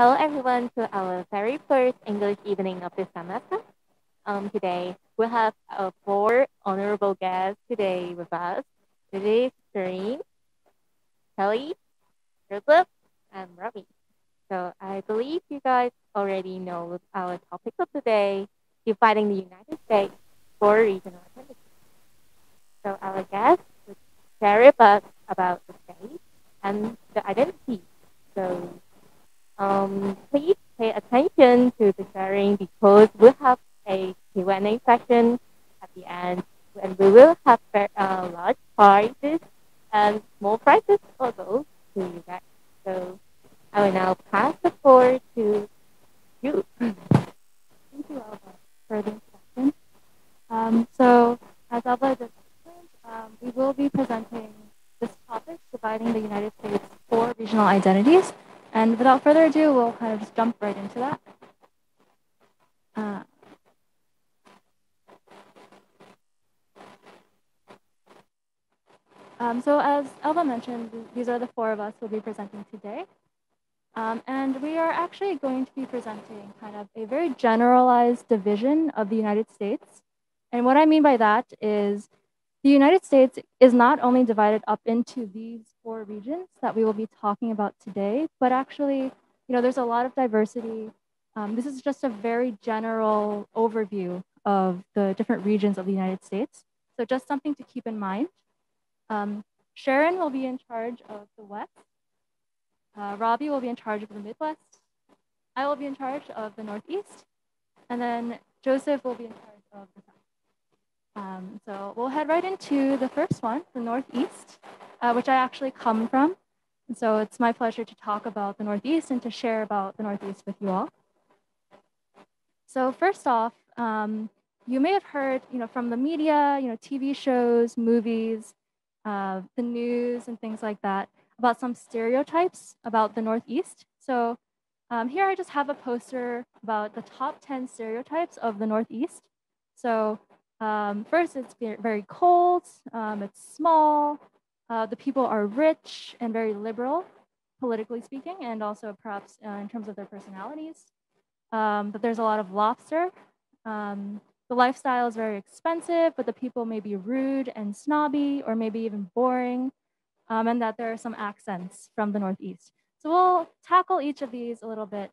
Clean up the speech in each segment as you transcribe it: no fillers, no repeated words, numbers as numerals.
Hello everyone to our very first English evening of this semester. Today we have four honorable guests today with us. Today is Sharyn, Kelly, Joseph, and Robbie. So I believe you guys already know our topic of today, dividing the United States for regional identities. So our guests will share with us about the state and the identity. So please pay attention to the sharing because we'll have a Q&A session at the end, and we will have large prizes and small prizes also to you guys. So I will now pass the floor to you. Thank you, Alba, for the introduction. So, as Alba just mentioned, we will be presenting this topic, dividing the United States for regional identities. And without further ado, we'll kind of just jump right into that. So as Alba mentioned, these are the four of us who will be presenting today. And we are actually going to be presenting kind of a very generalized division of the United States. And what I mean by that is the United States is not only divided up into these four regions that we will be talking about today, but actually, there's a lot of diversity. This is just a very general overview of the different regions of the United States. So just something to keep in mind. Sharyn will be in charge of the West. Robbie will be in charge of the Midwest. I will be in charge of the Northeast. And then Joseph will be in charge of the South. So we'll head right into the first one, the Northeast, which I actually come from. And so it's my pleasure to talk about the Northeast and to share about the Northeast with you all. So first off, you may have heard, from the media, TV shows, movies, the news and things like that about some stereotypes about the Northeast. So here I just have a poster about the top 10 stereotypes of the Northeast. So first, it's very cold, it's small, the people are rich and very liberal, politically speaking, and also perhaps in terms of their personalities. But there's a lot of lobster. The lifestyle is very expensive, but the people may be rude and snobby, or maybe even boring, and that there are some accents from the Northeast. So we'll tackle each of these a little bit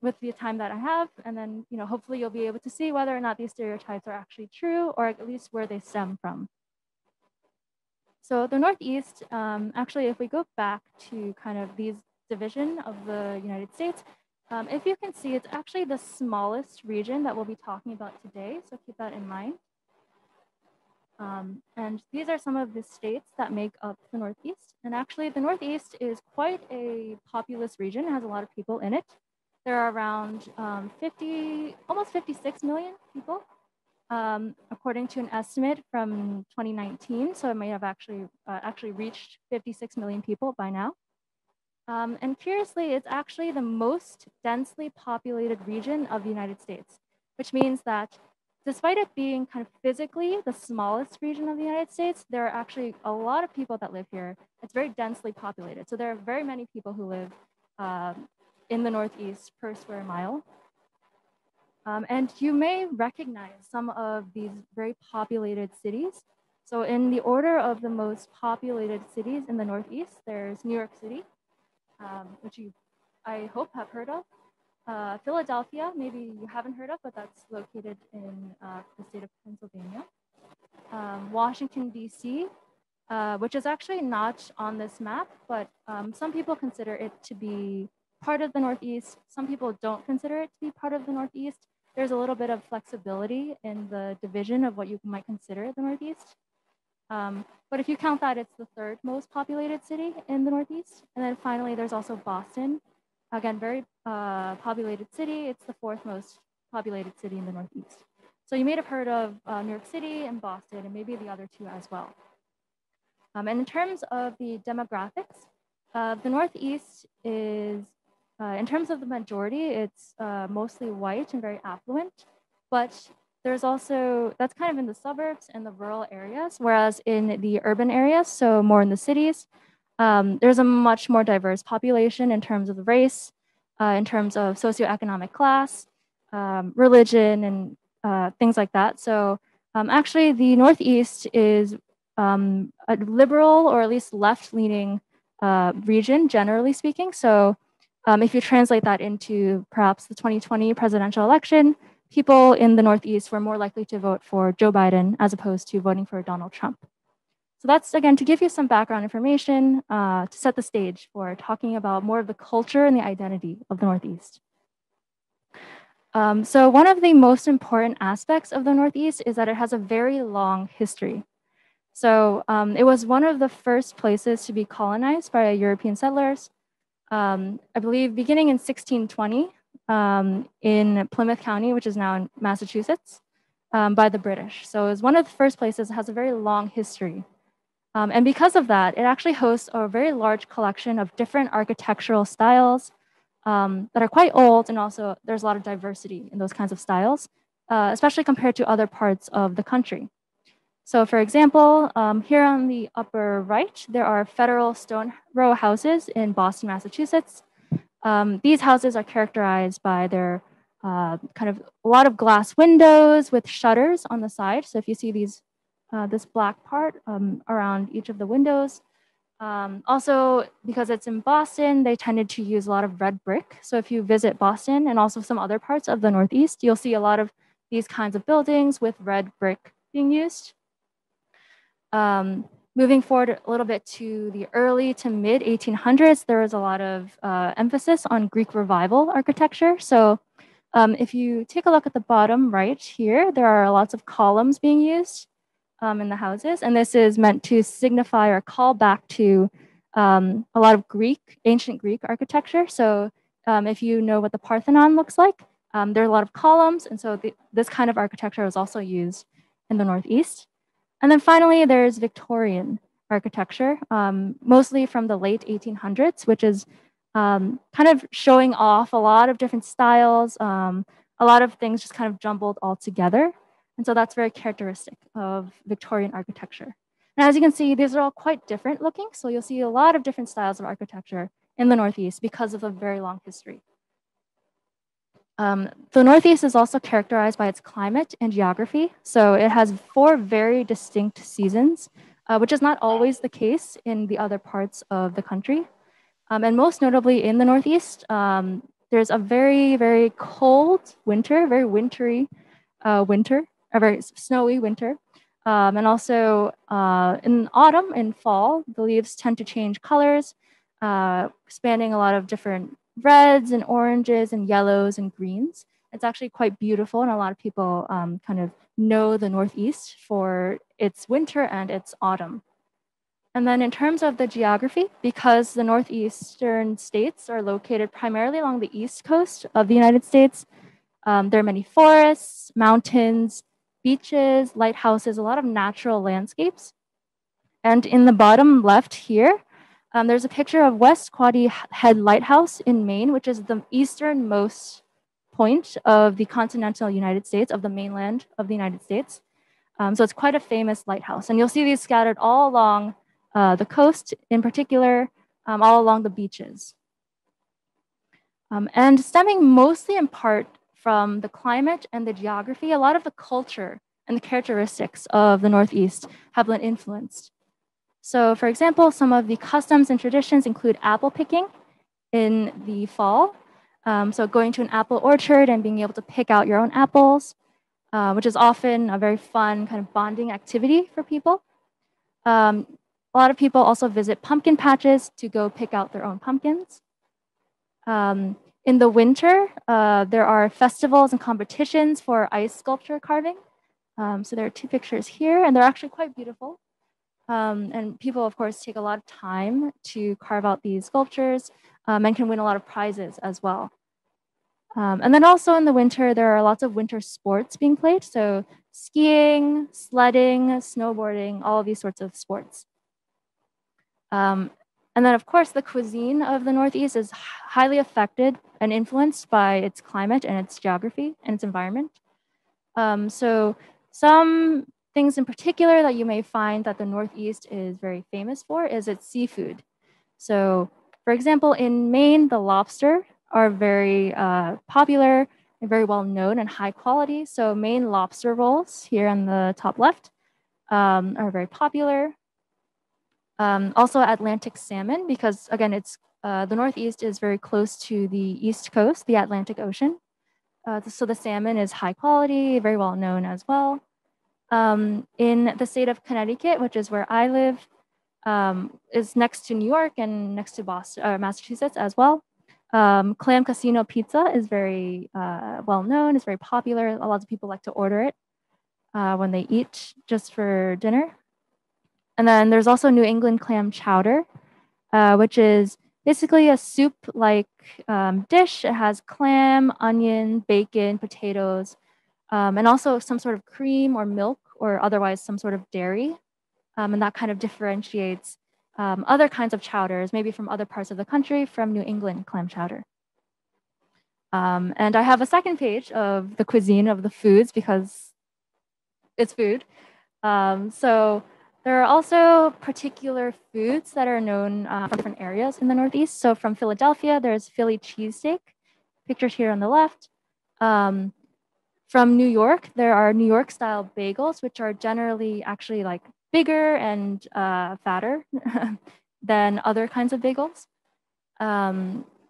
with the time that I have, and then hopefully you'll be able to see whether or not these stereotypes are actually true, or at least where they stem from. So the Northeast, actually, if we go back to kind of these division of the United States, if you can see, it's actually the smallest region that we'll be talking about today, so keep that in mind. And these are some of the states that make up the Northeast. And actually, the Northeast is quite a populous region. It has a lot of people in it. There are around almost 56 million people, according to an estimate from 2019. So it may have actually reached 56 million people by now. And curiously, it's actually the most densely populated region of the United States, which means that despite it being kind of physically the smallest region of the United States, there are actually a lot of people that live here. It's very densely populated. So there are very many people who live in the Northeast per square mile. And you may recognize some of these very populated cities. So in the order of the most populated cities in the Northeast, there's New York City, which you, I hope, have heard of. Philadelphia, maybe you haven't heard of, but that's located in the state of Pennsylvania. Washington, D.C., which is actually not on this map, but some people consider it to be part of the Northeast. Some people don't consider it to be part of the Northeast. There's a little bit of flexibility in the division of what you might consider the Northeast. But if you count that, it's the third most populated city in the Northeast. And then finally, there's also Boston. Again, very populated city. It's the fourth most populated city in the Northeast. So you may have heard of New York City and Boston, and maybe the other two as well. And in terms of the demographics, the Northeast is, in terms of the majority, it's mostly white and very affluent, but there's also, that's kind of in the suburbs and the rural areas, whereas in the urban areas, so more in the cities, there's a much more diverse population in terms of the race, in terms of socioeconomic class, religion, and things like that. So actually, the Northeast is a liberal or at least left-leaning region, generally speaking. So if you translate that into perhaps the 2020 presidential election, people in the Northeast were more likely to vote for Joe Biden as opposed to voting for Donald Trump. So that's, again, to give you some background information to set the stage for talking about more of the culture and the identity of the Northeast. So one of the most important aspects of the Northeast is that it has a very long history. So it was one of the first places to be colonized by European settlers, I believe beginning in 1620 in Plymouth County, which is now in Massachusetts, by the British. So it was one of the first places that has a very long history. And because of that, it actually hosts a very large collection of different architectural styles that are quite old, and also there's a lot of diversity in those kinds of styles, especially compared to other parts of the country. So for example, here on the upper right, there are federal stone row houses in Boston, Massachusetts. These houses are characterized by their kind of a lot of glass windows with shutters on the side. So if you see these, this black part around each of the windows. Also, because it's in Boston, they tended to use a lot of red brick. So if you visit Boston and also some other parts of the Northeast, you'll see a lot of these kinds of buildings with red brick being used. Moving forward a little bit to the early to mid 1800s, there was a lot of emphasis on Greek revival architecture. So if you take a look at the bottom right here, there are lots of columns being used in the houses. And this is meant to signify or call back to a lot of ancient Greek architecture. So if you know what the Parthenon looks like, there are a lot of columns. And so this kind of architecture is also used in the Northeast. And then finally, there's Victorian architecture, mostly from the late 1800s, which is kind of showing off a lot of different styles, a lot of things just kind of jumbled all together. And so that's very characteristic of Victorian architecture. And as you can see, these are all quite different looking. So you'll see a lot of different styles of architecture in the Northeast because of a very long history. The Northeast is also characterized by its climate and geography. So it has 4 very distinct seasons, which is not always the case in the other parts of the country. And most notably in the Northeast, there's a very, very cold winter, very wintry winter, a very snowy winter. And also in autumn and fall, the leaves tend to change colors, spanning a lot of different reds and oranges and yellows and greens. It's actually quite beautiful, and a lot of people kind of know the Northeast for its winter and its autumn. And then in terms of the geography, because the Northeastern states are located primarily along the east coast of the United States, there are many forests, mountains, beaches, lighthouses, a lot of natural landscapes. And in the bottom left here, there's a picture of West Quoddy Head Lighthouse in Maine, which is the easternmost point of the continental United States, of the mainland of the United States. So it's quite a famous lighthouse. And you'll see these scattered all along the coast, in particular, all along the beaches. And stemming mostly in part from the climate and the geography, a lot of the culture and the characteristics of the Northeast have been influenced. So for example, some of the customs and traditions include apple picking in the fall. So going to an apple orchard and being able to pick out your own apples, which is often a very fun kind of bonding activity for people. A lot of people also visit pumpkin patches to go pick out their own pumpkins. In the winter, there are festivals and competitions for ice sculpture carving. So there are 2 pictures here, and they're actually quite beautiful. And people, of course, take a lot of time to carve out these sculptures and can win a lot of prizes as well. And then also in the winter, there are lots of winter sports being played. So skiing, sledding, snowboarding, all of these sorts of sports. And then, of course, the cuisine of the Northeast is highly affected and influenced by its climate and its geography and its environment. So some things in particular that you may find that the Northeast is very famous for is its seafood. So for example, in Maine, the lobster are very popular and very well known and high quality. So Maine lobster rolls here on the top left are very popular. Also Atlantic salmon, because again, it's the Northeast is very close to the East Coast, the Atlantic Ocean. So the salmon is high quality, very well known as well. In the state of Connecticut, which is where I live, is next to New York and next to Boston, or Massachusetts as well. Clam Casino pizza is very well known, it's very popular. A lot of people like to order it when they eat just for dinner. And then there's also New England clam chowder, which is basically a soup-like dish. It has clam, onion, bacon, potatoes, and also some sort of cream or milk or otherwise some sort of dairy. And that kind of differentiates other kinds of chowders, maybe from other parts of the country, from New England clam chowder. And I have a second page of the cuisine of the foods because it's food. So there are also particular foods that are known from different areas in the Northeast. So from Philadelphia, there's Philly cheesesteak, pictured here on the left. From New York, there are New York style bagels, which are generally actually like bigger and fatter than other kinds of bagels.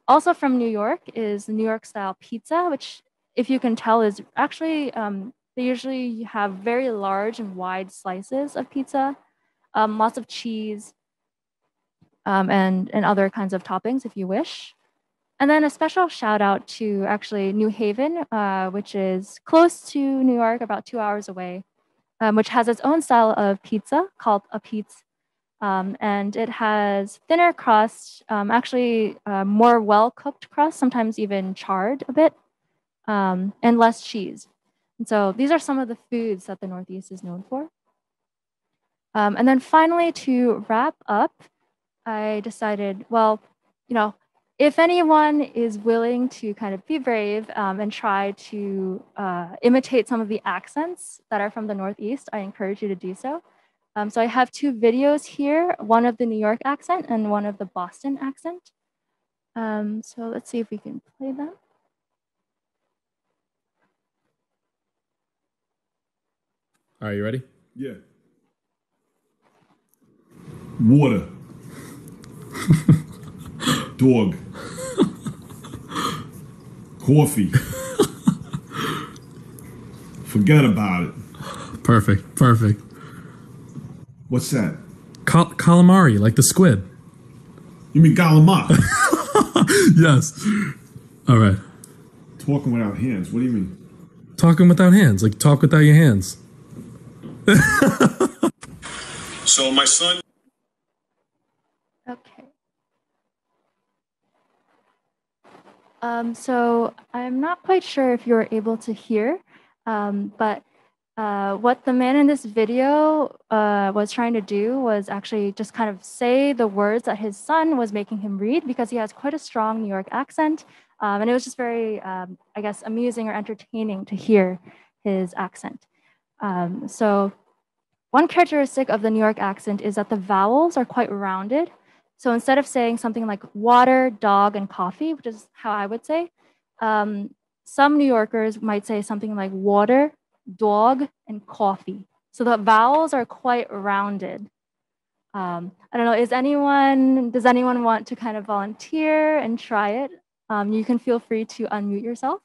Also from New York is New York style pizza, which if you can tell is actually, they usually have very large and wide slices of pizza, lots of cheese, and other kinds of toppings if you wish. And then a special shout out to actually New Haven, which is close to New York, about 2 hours away, which has its own style of pizza called a pizza. And it has thinner crust, actually more well-cooked crust, sometimes even charred a bit, and less cheese. And so these are some of the foods that the Northeast is known for. And then finally, to wrap up, I decided, well, you know, if anyone is willing to kind of be brave and try to imitate some of the accents that are from the Northeast, I encourage you to do so. So I have two videos here, one of the New York accent and one of the Boston accent. So let's see if we can play them. Are you ready? Yeah. Water. Dog. Coffee. Forget about it. Perfect, perfect. What's that? Calamari, like the squid. You mean calamari? Yes. All right. Talking without hands. What do you mean? Talking without hands, like talk without your hands. So my son. Okay. So I'm not quite sure if you're able to hear, but what the man in this video was trying to do was actually just kind of say the words that his son was making him read, because he has quite a strong New York accent. And it was just very, I guess, amusing or entertaining to hear his accent. So one characteristic of the New York accent is that the vowels are quite rounded. So instead of saying something like water, dog, and coffee, which is how I would say, some New Yorkers might say something like water, dog, and coffee. So the vowels are quite rounded. I don't know, does anyone want to kind of volunteer and try it? You can feel free to unmute yourself.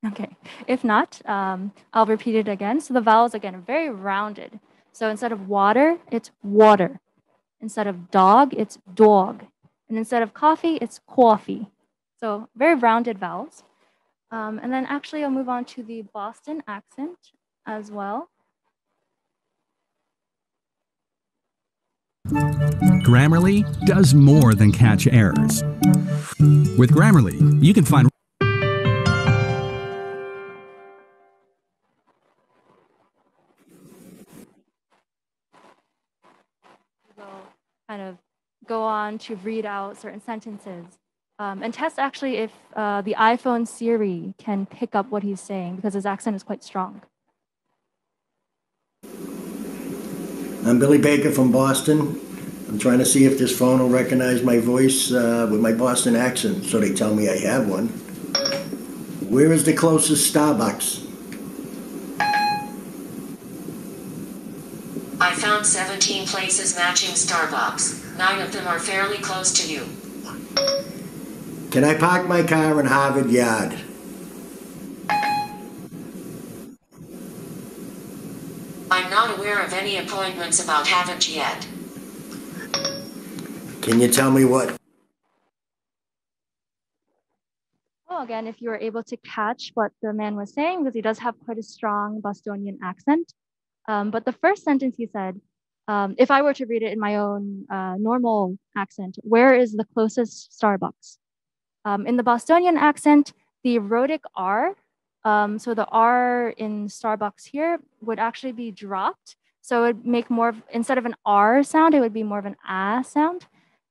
Okay, if not, I'll repeat it again. So the vowels, again, are very rounded. So instead of water, it's water. Instead of dog, it's dog. And instead of coffee, it's coffee. So very rounded vowels. And then actually I'll move on to the Boston accent as well. Grammarly does more than catch errors. With Grammarly, you can find kind of go on to read out certain sentences and test actually if the iPhone Siri can pick up what he's saying, because his accent is quite strong. I'm Billy Baker from Boston. I'm trying to see if this phone will recognize my voice with my Boston accent, so they tell me I have one. Where is the closest Starbucks? I found 17 places matching Starbucks. 9 of them are fairly close to you. Can I park my car in Harvard Yard? I'm not aware of any appointments about haven't yet. Can you tell me what? Well, again, if you were able to catch what the man was saying, because he does have quite a strong Bostonian accent. But the first sentence he said, if I were to read it in my own normal accent, where is the closest Starbucks? In the Bostonian accent, the rhotic R, so the R in Starbucks here would actually be dropped. So it would make more, instead of an R sound, it would be more of an A sound.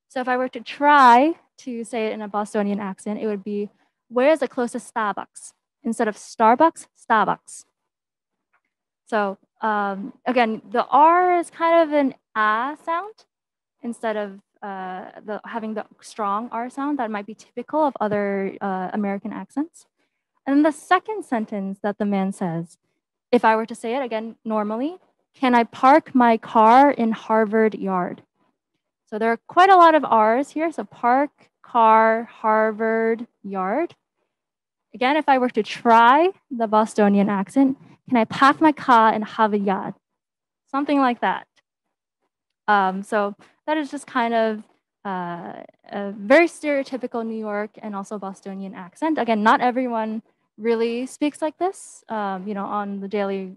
So if I were to try to say it in a Bostonian accent, it would be, where is the closest Starbucks? Instead of Starbucks, Starbucks. So again, the R is kind of an A sound instead of having the strong R sound that might be typical of other American accents. And then the second sentence that the man says, if I were to say it again normally, can I park my car in Harvard Yard? So there are quite a lot of R's here. So park, car, Harvard Yard. Again, if I were to try the Bostonian accent, can I park my car in Harvard Yard? Something like that. So that is just kind of a very stereotypical New York and also Bostonian accent. Again, not everyone really speaks like this, on the daily,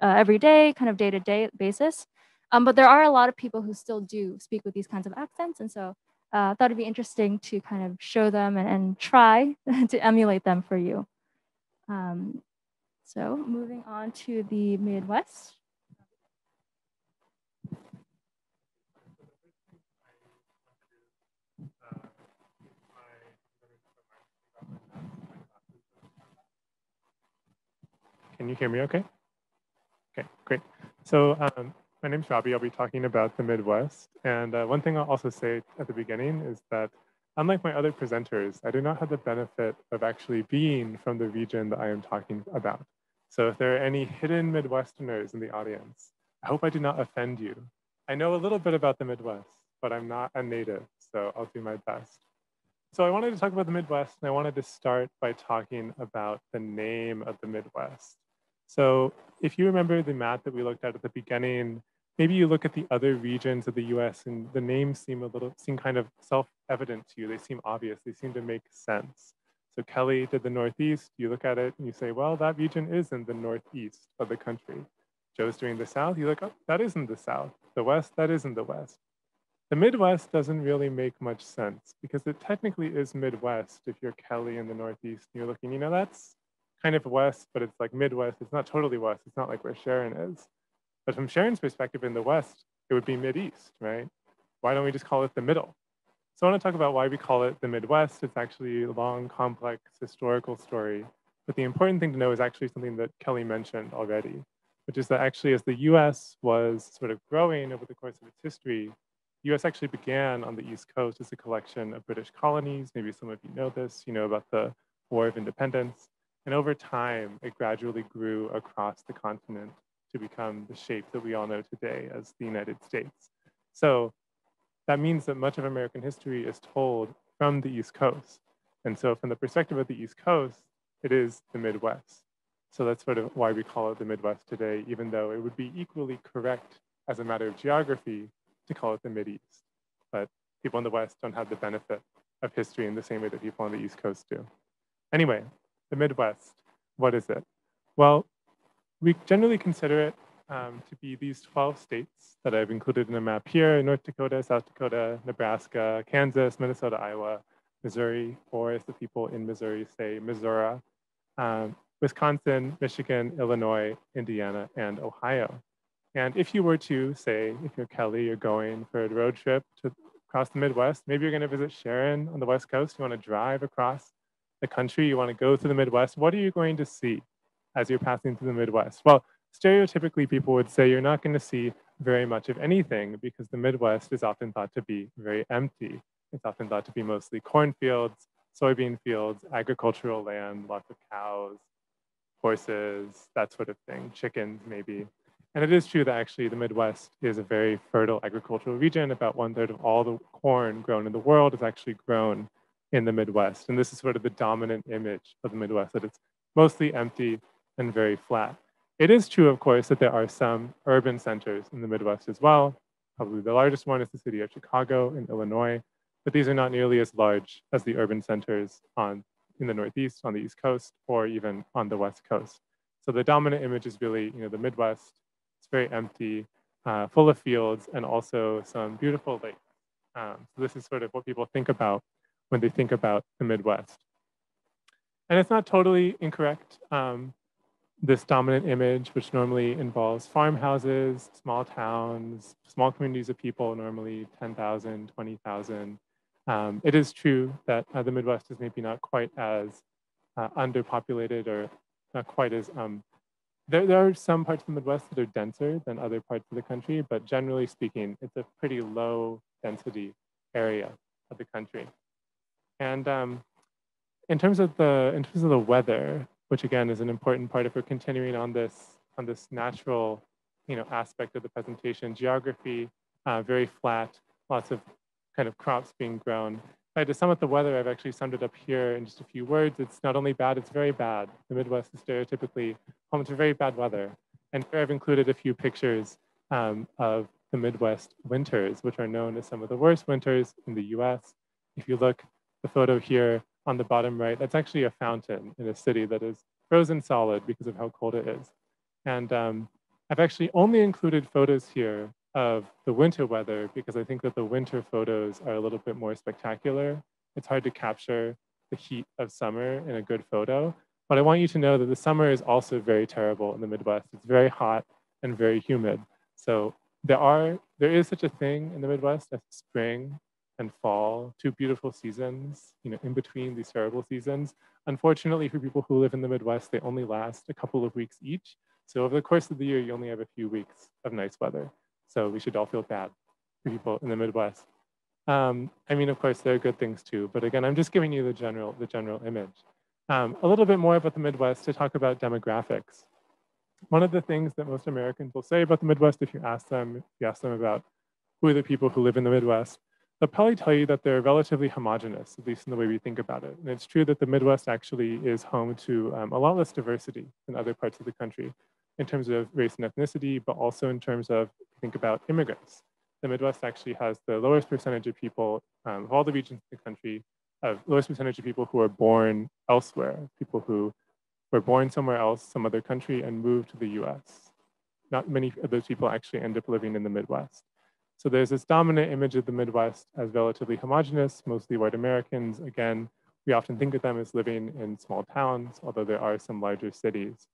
every day, kind of day-to-day basis. But there are a lot of people who still do speak with these kinds of accents. And so I thought it'd be interesting to kind of show them and try to emulate them for you. So moving on to the Midwest. Can you hear me okay? Okay, great. So my name's Robbie. I'll be talking about the Midwest. And one thing I'll also say at the beginning is that unlike my other presenters, I do not have the benefit of actually being from the region that I am talking about. So if there are any hidden Midwesterners in the audience, I hope I do not offend you. I know a little bit about the Midwest, but I'm not a native, so I'll do my best. So I wanted to talk about the Midwest, and I wanted to start by talking about the name of the Midwest. So if you remember the map that we looked at the beginning, maybe you look at the other regions of the US and the names seem kind of self-evident to you. They seem obvious, they seem to make sense. So Kelly did the Northeast, you look at it and you say, well, that region is in the Northeast of the country. Joe's doing the South, you look, oh, that isn't the South. The West, that isn't the West. The Midwest doesn't really make much sense because it technically is Midwest if you're Kelly in the Northeast and you're looking, that's kind of West, but it's like Midwest. It's not totally West. It's not like where Sharyn is. But from Sharyn's perspective in the West, it would be Mideast, right? Why don't we just call it the middle? So I want to talk about why we call it the Midwest. It's actually a long, complex historical story. But the important thing to know is actually something that Kelly mentioned already, which is that actually as the US was sort of growing over the course of its history, the US actually began on the East Coast as a collection of British colonies. Maybe some of you know this, you know about the War of Independence. And over time, it gradually grew across the continent to become the shape that we all know today as the United States. So that means that much of American history is told from the East Coast. And so from the perspective of the East Coast, it is the Midwest. So that's sort of why we call it the Midwest today, even though it would be equally correct as a matter of geography to call it the Mideast. But people in the West don't have the benefit of history in the same way that people on the East Coast do. Anyway, the Midwest, what is it? Well, we generally consider it to be these 12 states that I've included in a map here: North Dakota, South Dakota, Nebraska, Kansas, Minnesota, Iowa, Missouri, or as the people in Missouri say, Missouri, Wisconsin, Michigan, Illinois, Indiana, and Ohio. And if you were to say, if you're Kelly, you're going for a road trip across the Midwest, maybe you're going to visit Sharyn on the West Coast, you want to drive across the country, you want to go through the Midwest, what are you going to see as you're passing through the Midwest? Well, stereotypically, people would say you're not going to see very much of anything because the Midwest is often thought to be very empty. It's often thought to be mostly cornfields, soybean fields, agricultural land, lots of cows, horses, that sort of thing, chickens maybe. And it is true that actually the Midwest is a very fertile agricultural region. About 1/3 of all the corn grown in the world is actually grown in the Midwest. And this is sort of the dominant image of the Midwest, that it's mostly empty and very flat. It is true, of course, that there are some urban centers in the Midwest as well. Probably the largest one is the city of Chicago in Illinois, but these are not nearly as large as the urban centers in the Northeast, on the East Coast, or even on the West Coast. So the dominant image is really, the Midwest. It's very empty, full of fields, and also some beautiful lakes. So this is sort of what people think about when they think about the Midwest. And it's not totally incorrect. This dominant image, which normally involves farmhouses, small towns, small communities of people, normally 10,000, 20,000. It is true that the Midwest is maybe not quite as underpopulated or not quite as, there are some parts of the Midwest that are denser than other parts of the country, but generally speaking, it's a pretty low density area of the country. And in terms of the weather, which again is an important part if we're continuing on this natural, aspect of the presentation, geography, very flat, lots of kind of crops being grown. If I had to sum up the weather, I've actually summed it up here in just a few words. It's not only bad, it's very bad. The Midwest is stereotypically home to very bad weather. And here I've included a few pictures of the Midwest winters, which are known as some of the worst winters in the US. If you look, the photo here on the bottom right, that's actually a fountain in a city that is frozen solid because of how cold it is. And I've actually only included photos here of the winter weather because I think that the winter photos are a little bit more spectacular. It's hard to capture the heat of summer in a good photo, but I want you to know that the summer is also very terrible in the Midwest. It's very hot and very humid. So there is such a thing in the Midwest as spring and fall, two beautiful seasons, in between these terrible seasons. Unfortunately, for people who live in the Midwest, they only last a couple of weeks each. So over the course of the year, you only have a few weeks of nice weather. So we should all feel bad for people in the Midwest. Of course, there are good things too, but again, I'm just giving you the general image. A little bit more about the Midwest to talk about demographics. One of the things that most Americans will say about the Midwest, if you ask them about who are the people who live in the Midwest, they'll probably tell you that they're relatively homogenous, at least in the way we think about it. And it's true that the Midwest actually is home to a lot less diversity than other parts of the country in terms of race and ethnicity, but also in terms of, think about immigrants. The Midwest actually has the lowest percentage of people of all the regions in the country, lowest percentage of people who are born elsewhere, people who were born somewhere else, some other country, and moved to the US. Not many of those people actually end up living in the Midwest. So there's this dominant image of the Midwest as relatively homogenous, mostly white Americans. Again, we often think of them as living in small towns, although there are some larger cities.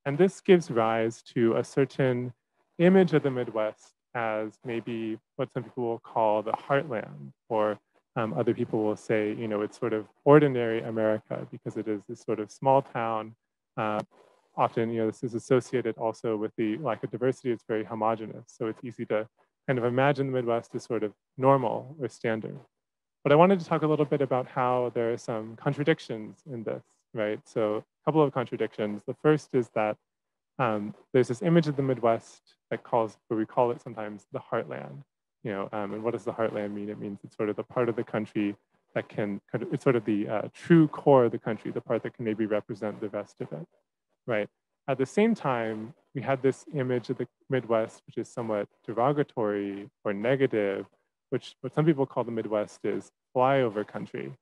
And this gives rise to a certain image of the Midwest as maybe what some people will call the Heartland, or other people will say, it's sort of ordinary America because it is this sort of small town. Often, this is associated also with the lack of diversity. It's very homogenous. So it's easy to kind of imagine the Midwest as sort of normal or standard. But I wanted to talk a little bit about how there are some contradictions in this, right? So a couple of contradictions. The first is that there's this image of the Midwest that we call it sometimes the Heartland. And what does the Heartland mean? It means it's sort of the part of the country that it's sort of the true core of the country, the part that can maybe represent the rest of it, right? At the same time, we had this image of the Midwest, which is somewhat derogatory or negative, which what some people call the Midwest is flyover country.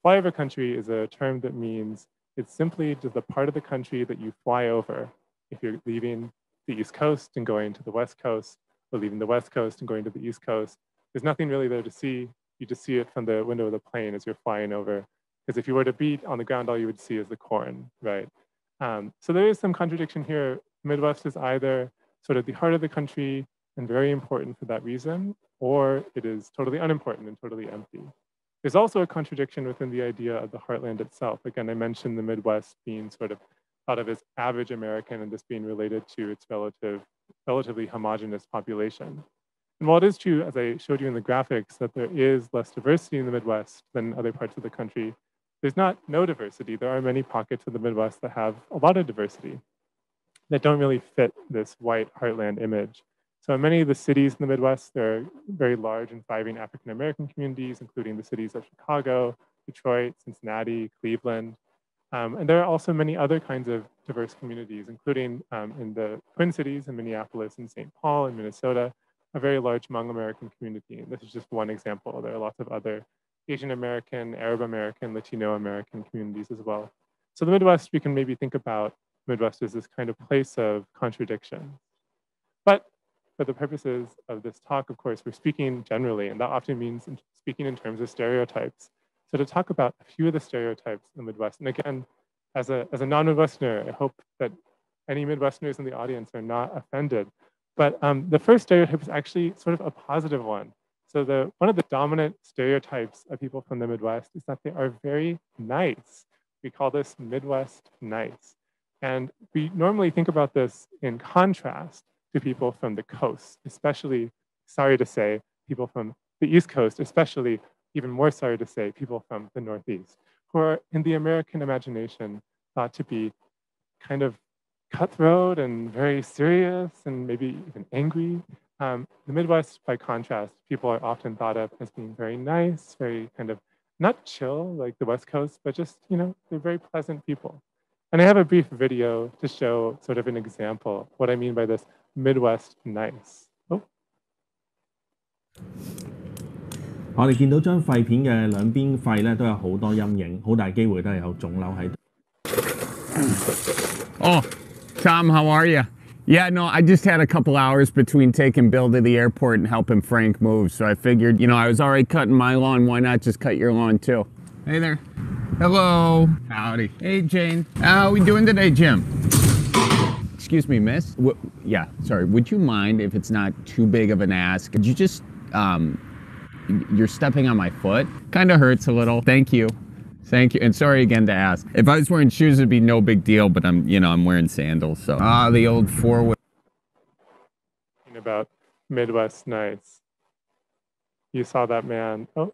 Flyover country is a term that means it's simply just the part of the country that you fly over. If you're leaving the East Coast and going to the West Coast, or leaving the West Coast and going to the East Coast, there's nothing really there to see. You just see it from the window of the plane as you're flying over. Because if you were to be on the ground, all you would see is the corn, right? So there is some contradiction here. Midwest is either sort of the heart of the country and very important for that reason, or it is totally unimportant and totally empty. There's also a contradiction within the idea of the Heartland itself. Again, I mentioned the Midwest being sort of thought of as average American and this being related to its relative relatively homogeneous population. And while it is true, as I showed you in the graphics, that there is less diversity in the Midwest than other parts of the country, there's not no diversity. There are many pockets of the Midwest that have a lot of diversity that don't really fit this white heartland image. So in many of the cities in the Midwest, there are very large and thriving African-American communities, including the cities of Chicago, Detroit, Cincinnati, Cleveland. And there are also many other kinds of diverse communities, including in the Twin Cities in Minneapolis and St. Paul in Minnesota, a very large Hmong American community. And this is just one example. There are lots of other Asian American, Arab American, Latino American communities as well. So the Midwest, we can maybe think about Midwest as this kind of place of contradiction. But for the purposes of this talk, of course, we're speaking generally, and that often means speaking in terms of stereotypes. So to talk about a few of the stereotypes in the Midwest, and again, as a non-Midwesterner, I hope that any Midwesterners in the audience are not offended. But the first stereotype is actually sort of a positive one. So one of the dominant stereotypes of people from the Midwest is that they are very nice. We call this Midwest nice. And we normally think about this in contrast to people from the coast, especially, sorry to say, people from the East Coast, especially, even more sorry to say, people from the Northeast, who are in the American imagination thought to be kind of cutthroat and very serious and maybe even angry. The Midwest, by contrast, people are often thought of as being very nice, very kind of not chill like the West Coast, but just, they're very pleasant people. And I have a brief video to show sort of an example what I mean by this Midwest nice. Oh. 我哋見到張廢片嘅兩邊肺咧都有好多陰影，好大機會都係有腫瘤喺度。Oh, Tom, how are you? Yeah, no, I just had a couple hours between taking Bill to the airport and helping Frank move, so I figured, I was already cutting my lawn, why not just cut your lawn too? Hey there. Hello. Howdy. Hey, Jane. How we doing today, Jim? Excuse me, miss? Yeah, sorry, would you mind if it's not too big of an ask? Could you just, you're stepping on my foot? Kind of hurts a little. Thank you. Thank you. And sorry again to ask. If I was wearing shoes, it'd be no big deal, but I'm wearing sandals, so. The old four-wheel. About Midwest nice. You saw that man. Oh,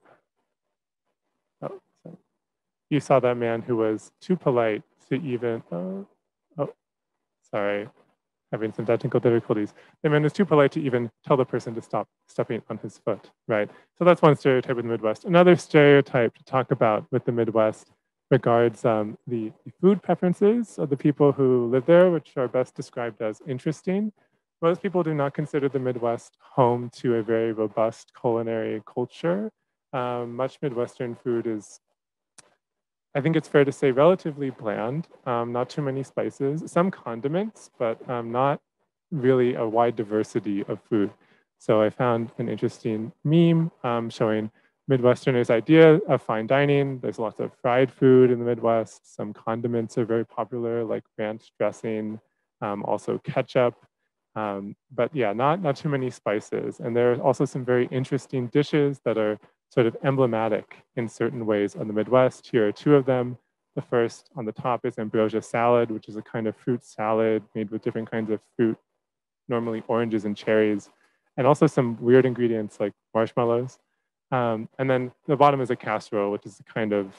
sorry. You saw that man who was too polite to even. Sorry. Having some technical difficulties. The man was too polite to even tell the person to stop stepping on his foot, right? So that's one stereotype with the Midwest. Another stereotype to talk about with the Midwest regards the food preferences of the people who live there, which are best described as interesting. Most people do not consider the Midwest home to a very robust culinary culture. Much Midwestern food is, I think it's fair to say, relatively bland, not too many spices, some condiments, but not really a wide diversity of food. So I found an interesting meme showing Midwesterners' idea of fine dining. There's lots of fried food in the Midwest. Some condiments are very popular, like ranch dressing, also ketchup. But yeah, not too many spices. And there are also some very interesting dishes that are sort of emblematic in certain ways of the Midwest. Here are two of them. The first on the top is ambrosia salad, which is a kind of fruit salad made with different kinds of fruit, normally oranges and cherries, and also some weird ingredients like marshmallows. And then the bottom is a casserole, which is a kind of,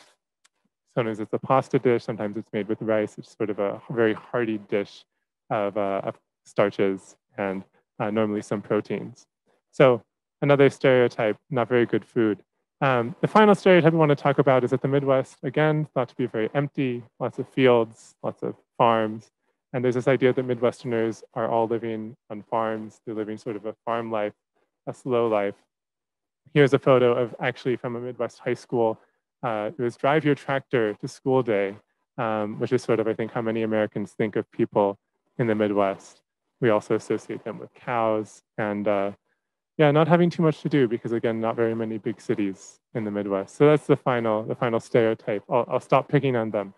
sometimes it's a pasta dish, sometimes it's made with rice. It's sort of a very hearty dish of starches and normally some proteins. So another stereotype, not very good food. The final stereotype we want to talk about is that the Midwest, again, thought to be very empty, lots of fields, lots of farms. And there's this idea that Midwesterners are all living on farms. They're living sort of a farm life, a slow life. Here's a photo of actually from a Midwest high school. It was drive your tractor to school day, which is sort of, I think, how many Americans think of people in the Midwest. We also associate them with cows and yeah, not having too much to do because, again, not very many big cities in the Midwest. So that's the final stereotype. I'll stop picking on them.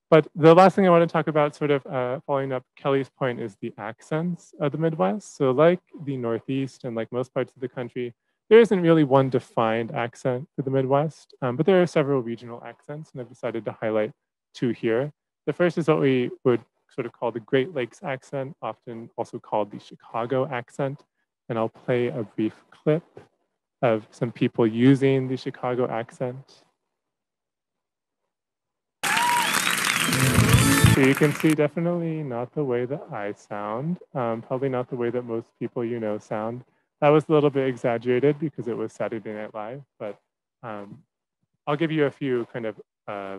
But the last thing I want to talk about, sort of following up Kelly's point, is the accents of the Midwest. So like the Northeast and like most parts of the country, there isn't really one defined accent to the Midwest, but there are several regional accents, and I've decided to highlight two here. The first is what we would sort of called the Great Lakes accent, often also called the Chicago accent. And I'll play a brief clip of some people using the Chicago accent. So you can see definitely not the way that I sound, probably not the way that most people you know sound. That was a little bit exaggerated because it was Saturday Night Live, but I'll give you a few kind of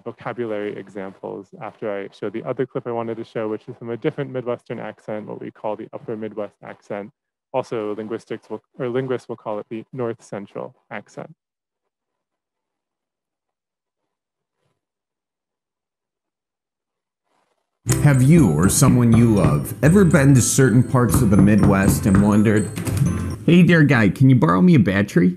vocabulary examples after I show the other clip I wanted to show, which is from a different Midwestern accent, what we call the Upper Midwest accent. Also, linguists will call it the North Central accent. Have you or someone you love ever been to certain parts of the Midwest and wondered, hey there guy, can you borrow me a battery?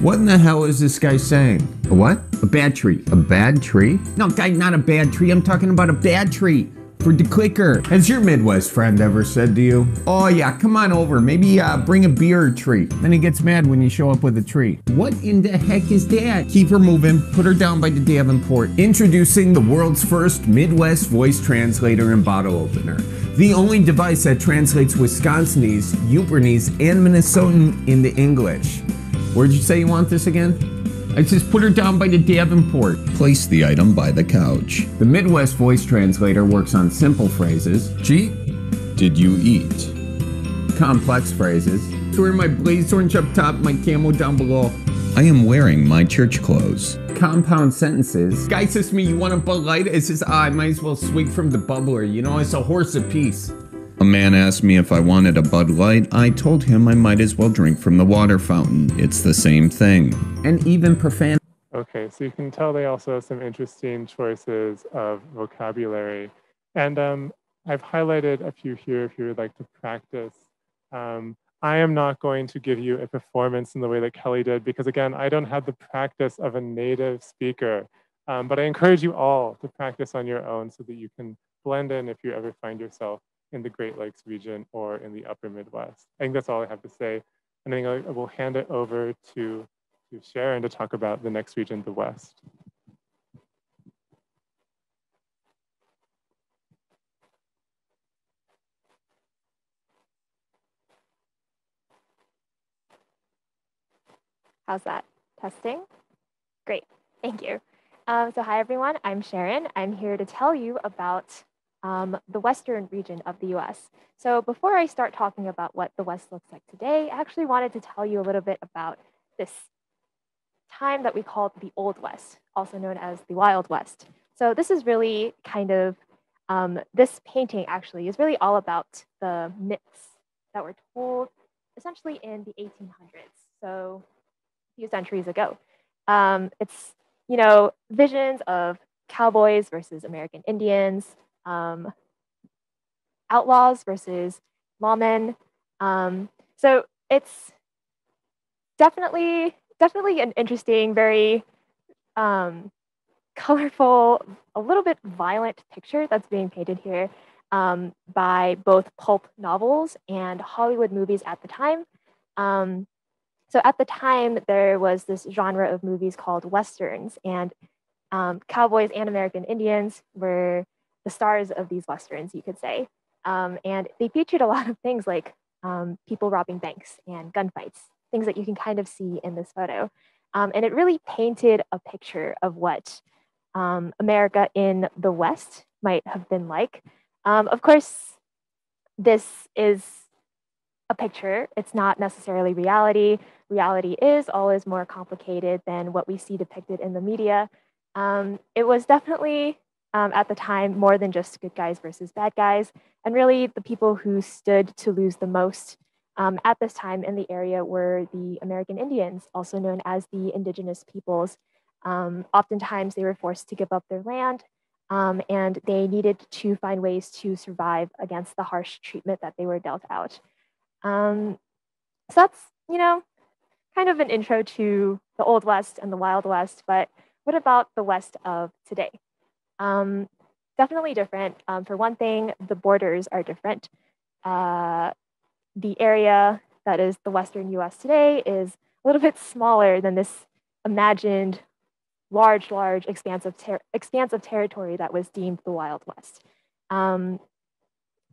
What in the hell is this guy saying? A what? A battery. A bad tree? No, guy, not a bad tree. I'm talking about a bad tree. For the clicker. Has your Midwest friend ever said to you, oh yeah, come on over, maybe bring a beer or tree. Then he gets mad when you show up with a tree. What in the heck is that? Keep her moving, put her down by the Davenport. Introducing the world's first Midwest voice translator and bottle opener. The only device that translates Wisconsinese, Yupernese, and Minnesotan into English. Where'd you say you want this again? I just put her down by the Davenport. Place the item by the couch. The Midwest voice translator works on simple phrases. Gee, did you eat? Complex phrases. Wearing my blaze orange up top, my camo down below. I am wearing my church clothes. Compound sentences. Guy says to me, you want a Bud Light? It says, I might as well swig from the bubbler. You know, it's a horse apiece. A man asked me if I wanted a Bud Light. I told him I might as well drink from the water fountain. It's the same thing. And even profanity. Okay, so you can tell they also have some interesting choices of vocabulary. And I've highlighted a few here if you would like to practice. I am not going to give you a performance in the way that Kelly did because again, I don't have the practice of a native speaker. But I encourage you all to practice on your own so that you can blend in if you ever find yourself in the Great Lakes region or in the Upper Midwest. I think that's all I have to say. And then I will hand it over to Sharyn to talk about the next region, the West. How's that? Testing? Great, thank you. So hi everyone, I'm Sharyn. I'm here to tell you about the Western region of the US. So before I start talking about what the West looks like today, I actually wanted to tell you a little bit about this time that we call the Old West, also known as the Wild West. So this is really kind of, this painting actually is really all about the myths that were told essentially in the 1800s, so a few centuries ago. It's, you know, visions of cowboys versus American Indians, outlaws versus lawmen. So it's definitely an interesting, very colorful, a little bit violent picture that's being painted here by both pulp novels and Hollywood movies at the time. So at the time, there was this genre of movies called Westerns, and cowboys and American Indians were the stars of these Westerns, you could say. And they featured a lot of things like people robbing banks and gunfights, things that you can kind of see in this photo. And it really painted a picture of what America in the West might have been like. Of course, this is a picture. It's not necessarily reality. Reality is always more complicated than what we see depicted in the media. It was definitely, at the time, more than just good guys versus bad guys. And really, the people who stood to lose the most at this time in the area were the American Indians, also known as the indigenous peoples. Oftentimes, they were forced to give up their land, and they needed to find ways to survive against the harsh treatment that they were dealt out. So that's, you know, kind of an intro to the Old West and the Wild West, but what about the West of today? Definitely different. For one thing, the borders are different. The area that is the Western US today is a little bit smaller than this imagined large expanse of territory that was deemed the Wild West.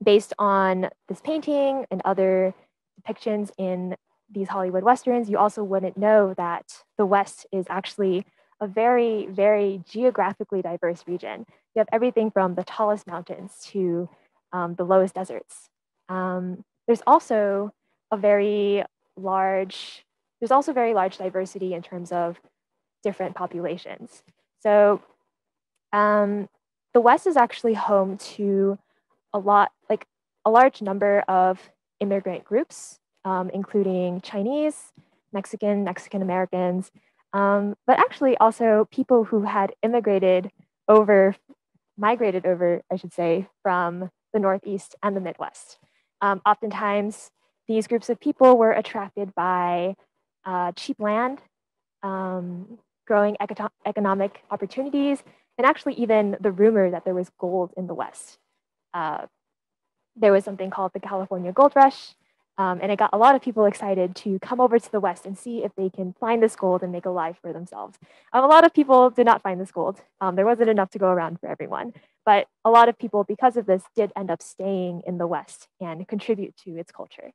based on this painting and other depictions in these Hollywood Westerns, you also wouldn't know that the West is actually a very, very geographically diverse region. You have everything from the tallest mountains to the lowest deserts. There's also very large diversity in terms of different populations. So the West is actually home to a large number of immigrant groups, including Chinese, Mexican Americans, but actually also people who had migrated over, I should say, from the Northeast and the Midwest. Oftentimes, these groups of people were attracted by cheap land, growing economic opportunities, and actually even the rumor that there was gold in the West. There was something called the California Gold Rush, and it got a lot of people excited to come over to the West and see if they can find this gold and make a life for themselves. A lot of people did not find this gold. There wasn't enough to go around for everyone, but a lot of people, because of this, did end up staying in the West and contribute to its culture.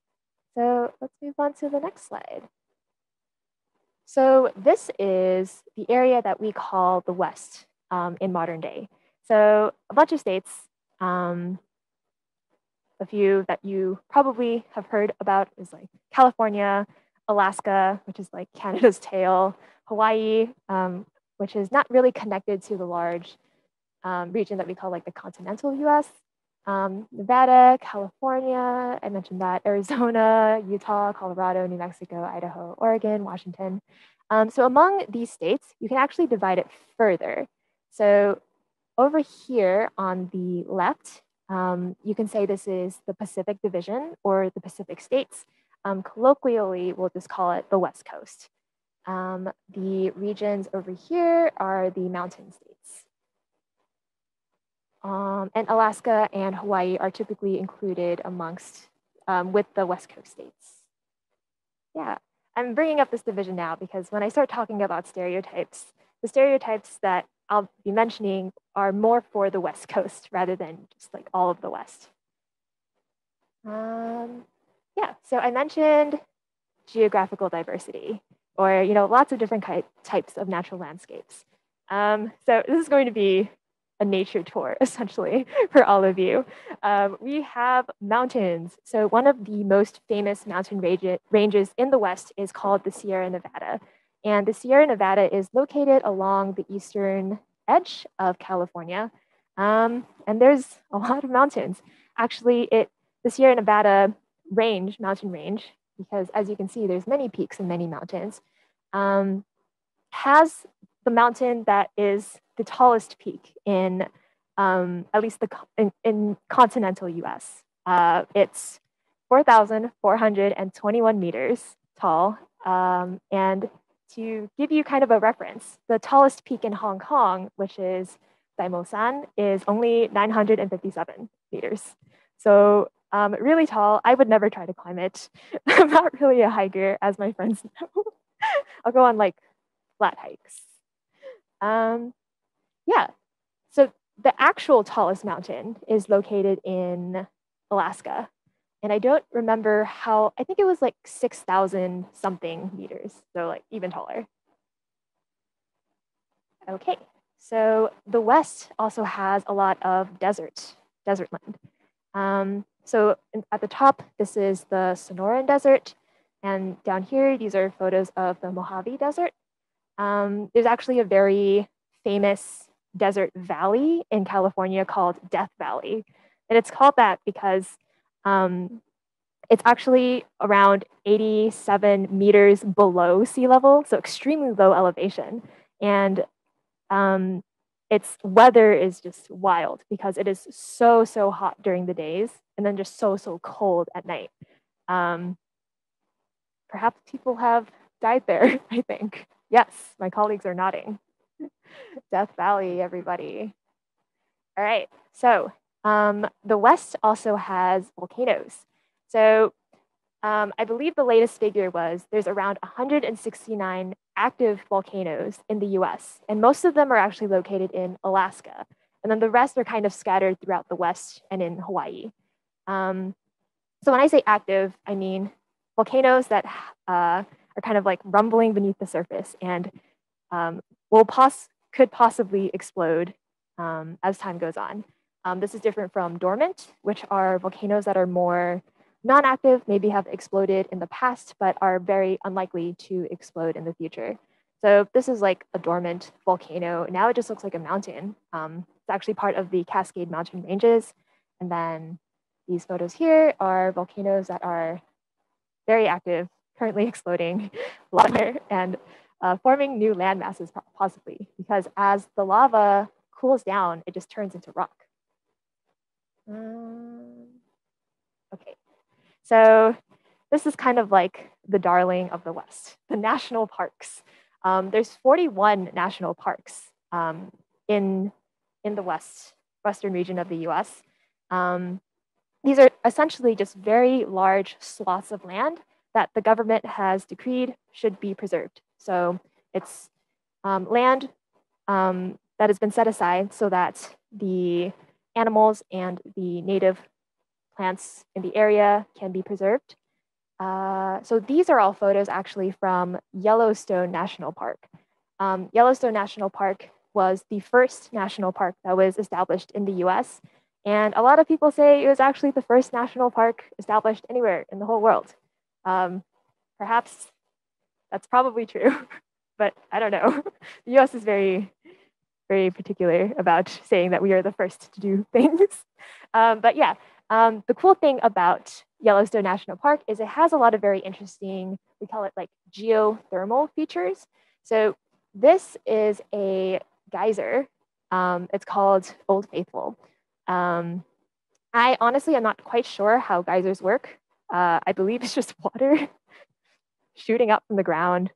So let's move on to the next slide. So this is the area that we call the West in modern day. So a bunch of states, a few that you probably have heard about is like California, Alaska, which is like Canada's tail, Hawaii, which is not really connected to the large region that we call like the continental US, Nevada, California, I mentioned that, Arizona, Utah, Colorado, New Mexico, Idaho, Oregon, Washington. So among these states, you can actually divide it further. So over here on the left, you can say this is the Pacific Division or the Pacific States. Colloquially, we'll just call it the West Coast. The regions over here are the mountain states. And Alaska and Hawaii are typically included amongst with the West Coast states. Yeah, I'm bringing up this division now because when I start talking about stereotypes, the stereotypes that I'll be mentioning are more for the West Coast rather than just like all of the West. Yeah, so I mentioned geographical diversity, or lots of different types of natural landscapes. So this is going to be a nature tour, essentially, for all of you. We have mountains. So one of the most famous mountain ranges in the West is called the Sierra Nevada. And the Sierra Nevada is located along the eastern edge of California. And there's a lot of mountains. Actually, the Sierra Nevada mountain range, because as you can see, there's many peaks and many mountains, has the mountain that is the tallest peak in at least in continental US. It's 4,421 meters tall. And to give you kind of a reference, the tallest peak in Hong Kong, which is Daimosan, is only 957 meters. So really tall. I would never try to climb it. I'm not really a hiker, as my friends know. I'll go on like flat hikes. Yeah, so the actual tallest mountain is located in Alaska. And I don't remember I think it was like 6,000 something meters, so like even taller. Okay, so the West also has a lot of desert land. So at the top, this is the Sonoran Desert. And down here, these are photos of the Mojave Desert. There's actually a very famous desert valley in California called Death Valley. And it's called that because it's actually around 87 meters below sea level, so extremely low elevation. And its weather is just wild because it is so hot during the days and then just so cold at night. Perhaps people have died there, I think. Yes, my colleagues are nodding. Death Valley, everybody. All right, so the West also has volcanoes. So I believe the latest figure was there's around 169 active volcanoes in the US, and most of them are actually located in Alaska. And then the rest are kind of scattered throughout the West and in Hawaii. So when I say active, I mean volcanoes that are kind of like rumbling beneath the surface and could possibly explode as time goes on. This is different from dormant, which are volcanoes that are more non-active, maybe have exploded in the past, but are very unlikely to explode in the future. So this is like a dormant volcano. Now it just looks like a mountain. It's actually part of the Cascade Mountain Ranges. And then these photos here are volcanoes that are very active, currently exploding lava and forming new land masses possibly, because as the lava cools down, it just turns into rock. Okay, so this is kind of like the darling of the West, the national parks. There's 41 national parks in the western region of the US. These are essentially just very large swaths of land that the government has decreed should be preserved. So it's land that has been set aside so that the animals and the native plants in the area can be preserved. So these are all photos actually from Yellowstone National Park. Yellowstone National Park was the first national park that was established in the US. And a lot of people say it was actually the first national park established anywhere in the whole world. Perhaps that's probably true, but I don't know. The US is very, very particular about saying that we are the first to do things. But yeah, the cool thing about Yellowstone National Park is it has a lot of very interesting, we call it like geothermal features. So this is a geyser. It's called Old Faithful. I honestly am not quite sure how geysers work. I believe it's just water shooting up from the ground.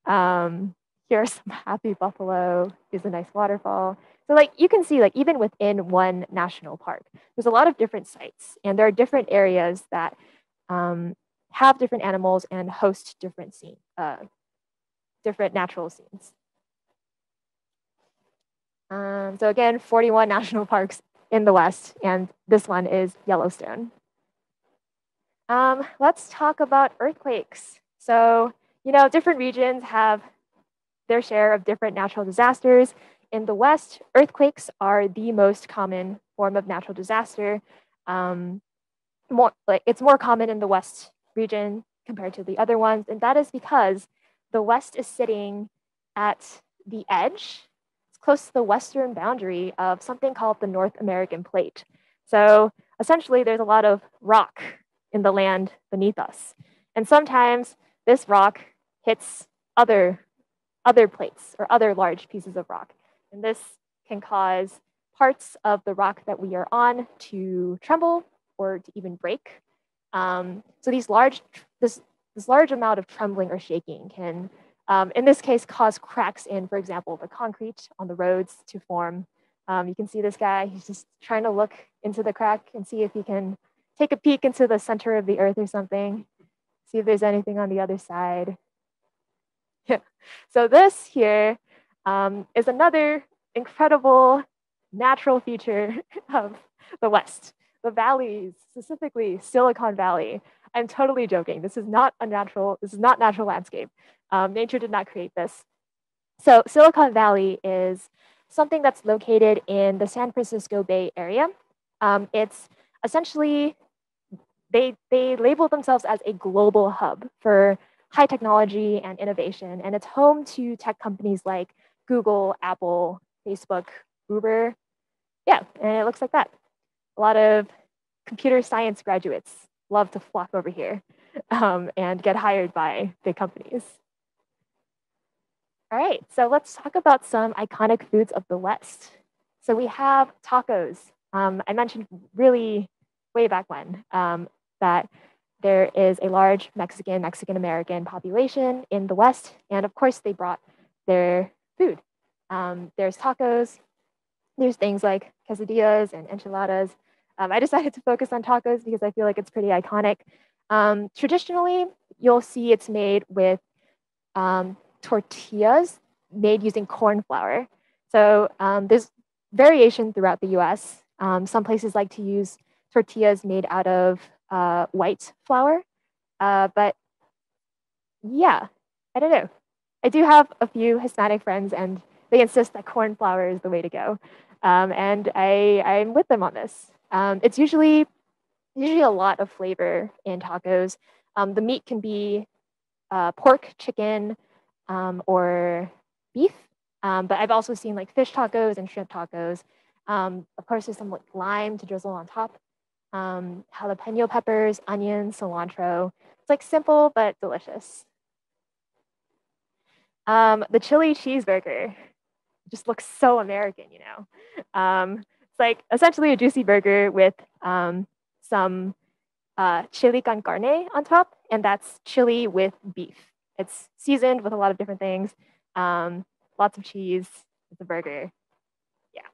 Here's some happy buffalo. Here's a nice waterfall. So like you can see, like even within one national park, there's a lot of different sites, and there are different areas that have different animals and host different different natural scenes. So again, 41 national parks in the West, and this one is Yellowstone. Let's talk about earthquakes. So, you know, different regions have their share of different natural disasters. In the West, earthquakes are the most common form of natural disaster. It's more common in the West region compared to the other ones, and that is because the West is sitting at the edge. It's close to the western boundary of something called the North American Plate. So essentially, there's a lot of rock in the land beneath us, and sometimes this rock hits other plates or other large pieces of rock. And this can cause parts of the rock that we are on to tremble or to even break. So this large amount of trembling or shaking can, in this case, cause cracks in, for example, the concrete on the roads to form. You can see this guy, he's just trying to look into the crack and see if he can take a peek into the center of the earth or something, see if there's anything on the other side. Yeah. So this here is another incredible natural feature of the West, the valleys, specifically Silicon Valley. I'm totally joking. This is not natural landscape. Nature did not create this. So Silicon Valley is something that's located in the San Francisco Bay Area. It's essentially, they label themselves as a global hub for high technology and innovation, and it's home to tech companies like Google, Apple, Facebook, Uber. Yeah, and it looks like that. A lot of computer science graduates love to flock over here and get hired by big companies. All right, so let's talk about some iconic foods of the West. So we have tacos. I mentioned really way back when that there is a large Mexican-American population in the West, and of course they brought their food. There's tacos, there's things like quesadillas and enchiladas. I decided to focus on tacos because I feel like it's pretty iconic. Traditionally, you'll see it's made with tortillas made using corn flour. So there's variation throughout the US. Some places like to use tortillas made out of white flour. But yeah, I don't know. I do have a few Hispanic friends, and they insist that corn flour is the way to go. And I'm with them on this. It's usually a lot of flavor in tacos. The meat can be pork, chicken, or beef. But I've also seen like fish tacos and shrimp tacos. Of course, there's some like lime to drizzle on top. Jalapeno peppers, onions, cilantro. It's like simple but delicious. The chili cheeseburger just looks so American, you know. It's like essentially a juicy burger with some chili con carne on top, and that's chili with beef. It's seasoned with a lot of different things, lots of cheese. It's a burger. Yeah.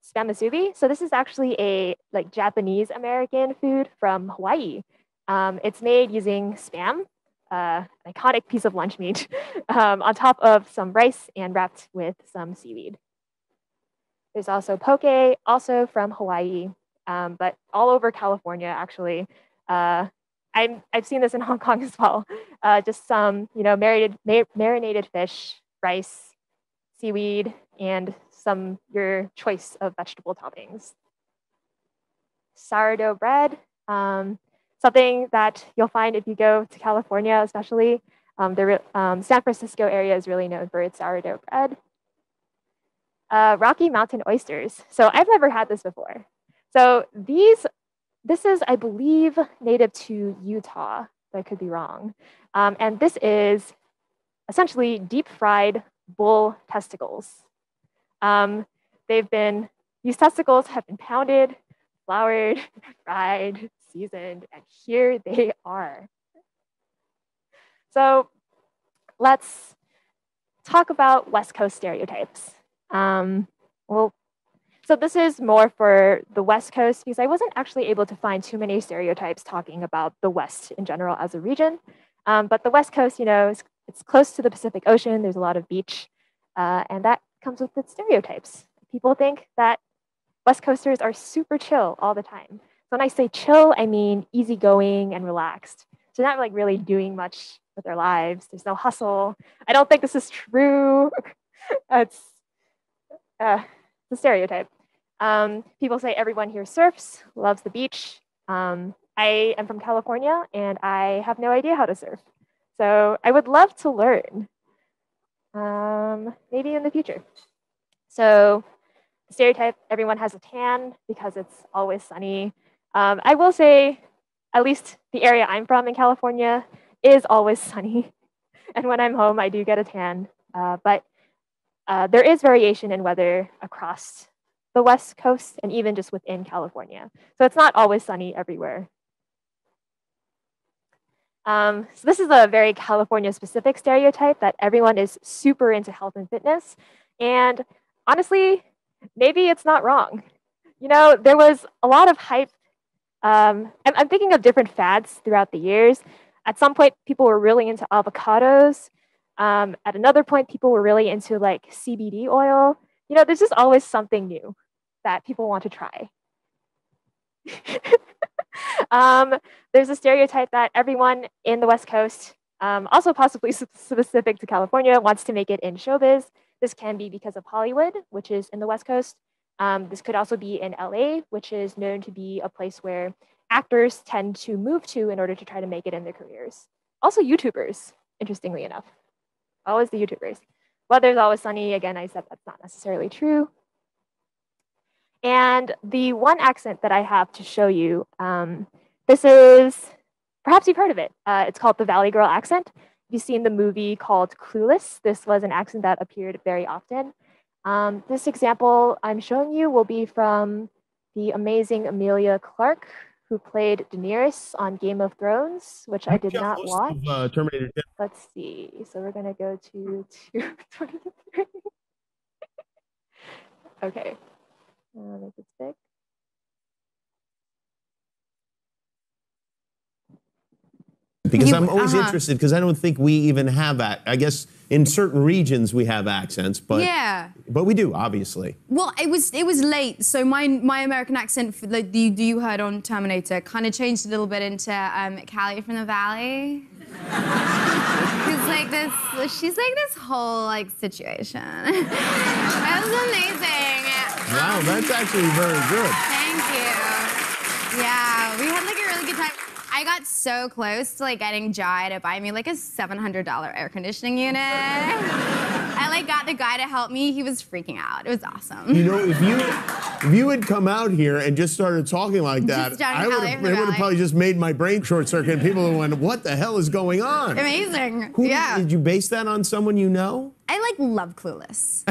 Spam musubi. So this is actually a like Japanese American food from Hawaii. It's made using spam, an iconic piece of lunch meat, on top of some rice and wrapped with some seaweed. There's also poke, also from Hawaii, but all over California, actually. I've seen this in Hong Kong as well. Just some, you know, marinated fish, rice, seaweed, and your choice of vegetable toppings. Sourdough bread, something that you'll find if you go to California, especially. The San Francisco area is really known for its sourdough bread. Rocky Mountain oysters. So I've never had this before. So this is, I believe, native to Utah, but I could be wrong. And this is essentially deep fried bull testicles. These testicles have been pounded, floured, fried, seasoned, and here they are. So let's talk about West Coast stereotypes. So this is more for the West Coast because I wasn't actually able to find too many stereotypes talking about the West in general as a region. But the West Coast, you know, it's close to the Pacific Ocean. There's a lot of beach, and that comes with its stereotypes. People think that West Coasters are super chill all the time. So when I say chill, I mean easygoing and relaxed. So not like really doing much with their lives. There's no hustle. I don't think this is true. It's a stereotype. People say everyone here surfs, loves the beach. I am from California and I have no idea how to surf. So I would love to learn, maybe in the future. So the stereotype, everyone has a tan because it's always sunny. I will say, at least the area I'm from in California is always sunny. And when I'm home, I do get a tan. But there is variation in weather across the West Coast and even just within California. So it's not always sunny everywhere. So this is a very California-specific stereotype that everyone is super into health and fitness. And honestly, maybe it's not wrong. You know, there was a lot of hype. I'm thinking of different fads throughout the years. At some point, people were really into avocados. At another point, people were really into like CBD oil. You know, there's just always something new that people want to try. There's a stereotype that everyone in the West Coast, also possibly specific to California, wants to make it in showbiz. This can be because of Hollywood, which is in the West Coast. This could also be in LA, which is known to be a place where actors tend to move to in order to try to make it in their careers. Also YouTubers, interestingly enough. Always the YouTubers. Weather's always sunny. Again, I said that's not necessarily true. And the one accent that I have to show you, this is, perhaps you've heard of it. It's called the Valley Girl accent. If you've seen the movie called Clueless, this was an accent that appeared very often. This example I'm showing you will be from the amazing Emilia Clarke, who played Daenerys on Game of Thrones, which I did not watch. Terminator. Let's see. So we're going to go to 223. Okay. Make it big. Because I'm always interested, because I don't think we even have, I guess in certain regions we have accents, but yeah. But we do, obviously. Well, it was late, so my American accent, like you heard on Terminator, kind of changed a little bit into Callie from the Valley. She's like this whole like situation. That was amazing. Wow, that's actually very good. Thank you. Yeah, we had like a really good time. I got so close to like getting Jai to buy me like a $700 air conditioning unit. I like got the guy to help me. He was freaking out. It was awesome. You know, if you had come out here and just started talking like that, it would have probably just made my brain short circuit. And people went, "What the hell is going on?" Amazing. Yeah. Did you base that on someone you know? I like love Clueless.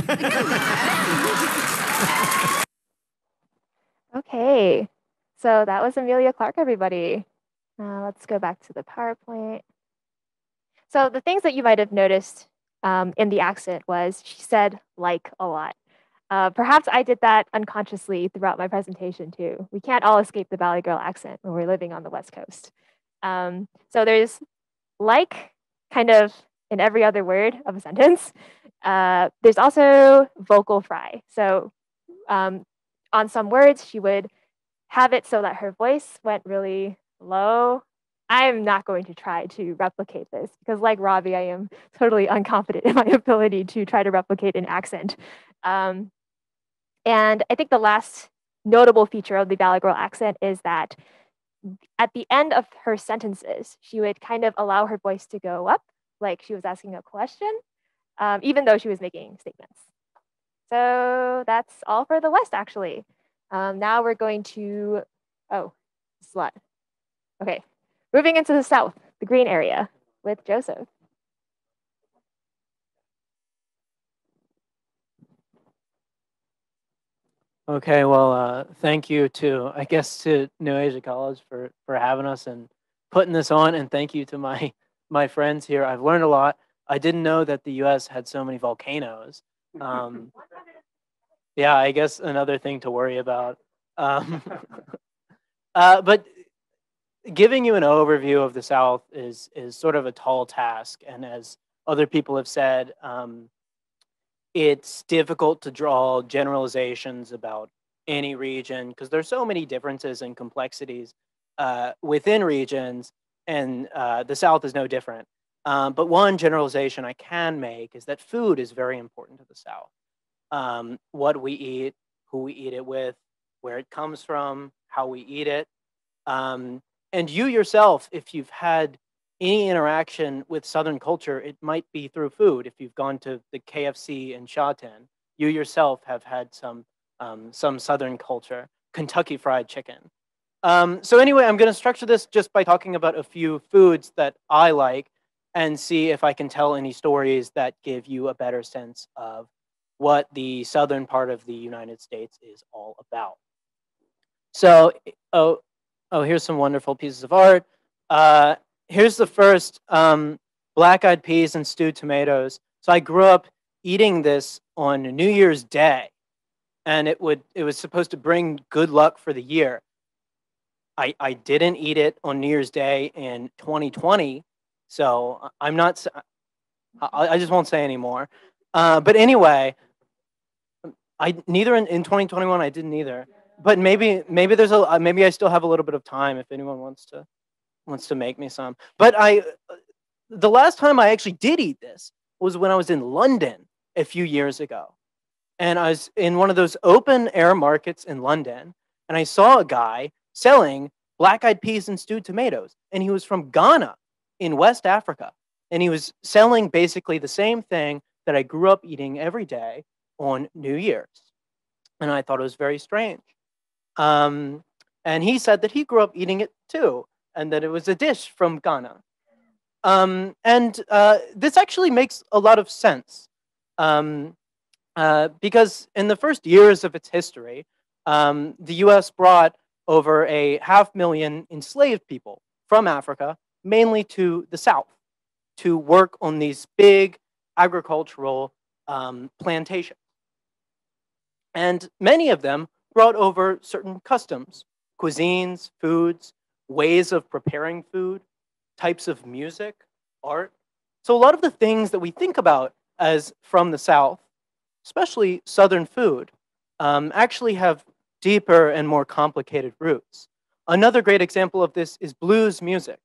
Okay, so that was Amelia Clark, everybody. Let's go back to the PowerPoint. So the things that you might have noticed in the accent was she said like a lot. Perhaps I did that unconsciously throughout my presentation too. We can't all escape the Valley Girl accent when we're living on the West Coast. So there's like kind of in every other word of a sentence. There's also vocal fry. So on some words, she would have it so that her voice went really low. I'm not going to try to replicate this because like Robbie, I am totally unconfident in my ability to try to replicate an accent. And I think the last notable feature of the Valley Girl accent is that at the end of her sentences, she would kind of allow her voice to go up, like she was asking a question, even though she was making statements. So that's all for the West, actually. Now we're going to, slide. Okay, moving into the South, the green area with Joseph. Okay, well, thank you to New Asia College for having us and putting this on, and thank you to my friends here. I've learned a lot. I didn't know that the U.S. had so many volcanoes. Yeah, I guess another thing to worry about. But giving you an overview of the South is sort of a tall task, and as other people have said, it's difficult to draw generalizations about any region because there's so many differences and complexities within regions, and the South is no different. But one generalization I can make is that food is very important to the South. What we eat, who we eat it with, where it comes from, how we eat it. And you yourself, if you've had any interaction with Southern culture, it might be through food. If you've gone to the KFC in Shawton, you yourself have had some Southern culture, Kentucky Fried Chicken. So anyway, I'm going to structure this just by talking about a few foods that I like and see if I can tell any stories that give you a better sense of what the southern part of the United States is all about. So, here's some wonderful pieces of art. Here's the first, black-eyed peas and stewed tomatoes. So I grew up eating this on New Year's Day, and it was supposed to bring good luck for the year. I didn't eat it on New Year's Day in 2020, so I'm not. I just won't say anymore. But anyway, neither in 2021 I didn't either. But maybe there's maybe I still have a little bit of time if anyone wants to make me some. But the last time I actually did eat this was when I was in London a few years ago, and I was in one of those open air markets in London, and I saw a guy selling black-eyed peas and stewed tomatoes, and he was from Ghana in West Africa, and he was selling basically the same thing that I grew up eating every day on New Year's, and I thought it was very strange. And he said that he grew up eating it too, and that it was a dish from Ghana. This actually makes a lot of sense, because in the first years of its history, the U.S. brought over 500,000 enslaved people from Africa, mainly to the South, to work on these big agricultural plantations. And many of them brought over certain customs, cuisines, foods, ways of preparing food, types of music, art. So a lot of the things that we think about as from the South especially Southern food, actually have deeper and more complicated roots. Another great example of this is blues music,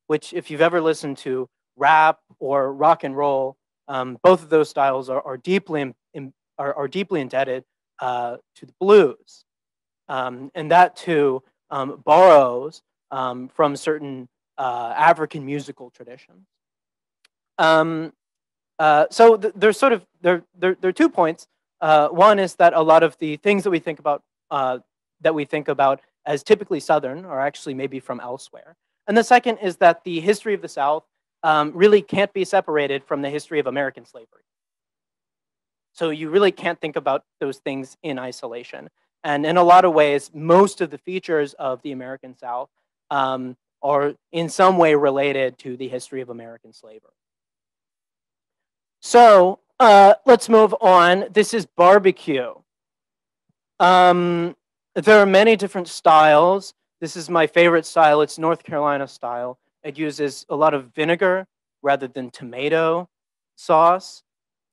which if you've ever listened to rap or rock and roll, both of those styles are deeply indebted to the blues. And that too borrows from certain African musical traditions. So there's sort of there are 2 points. One is that a lot of the things that we think about as typically Southern are actually maybe from elsewhere. And the second is that the history of the South really can't be separated from the history of American slavery. So you really can't think about those things in isolation. And in a lot of ways, most of the features of the American South are in some way related to the history of American slavery. So let's move on. This is barbecue. There are many different styles. This is my favorite style. It's North Carolina style. It uses a lot of vinegar rather than tomato sauce.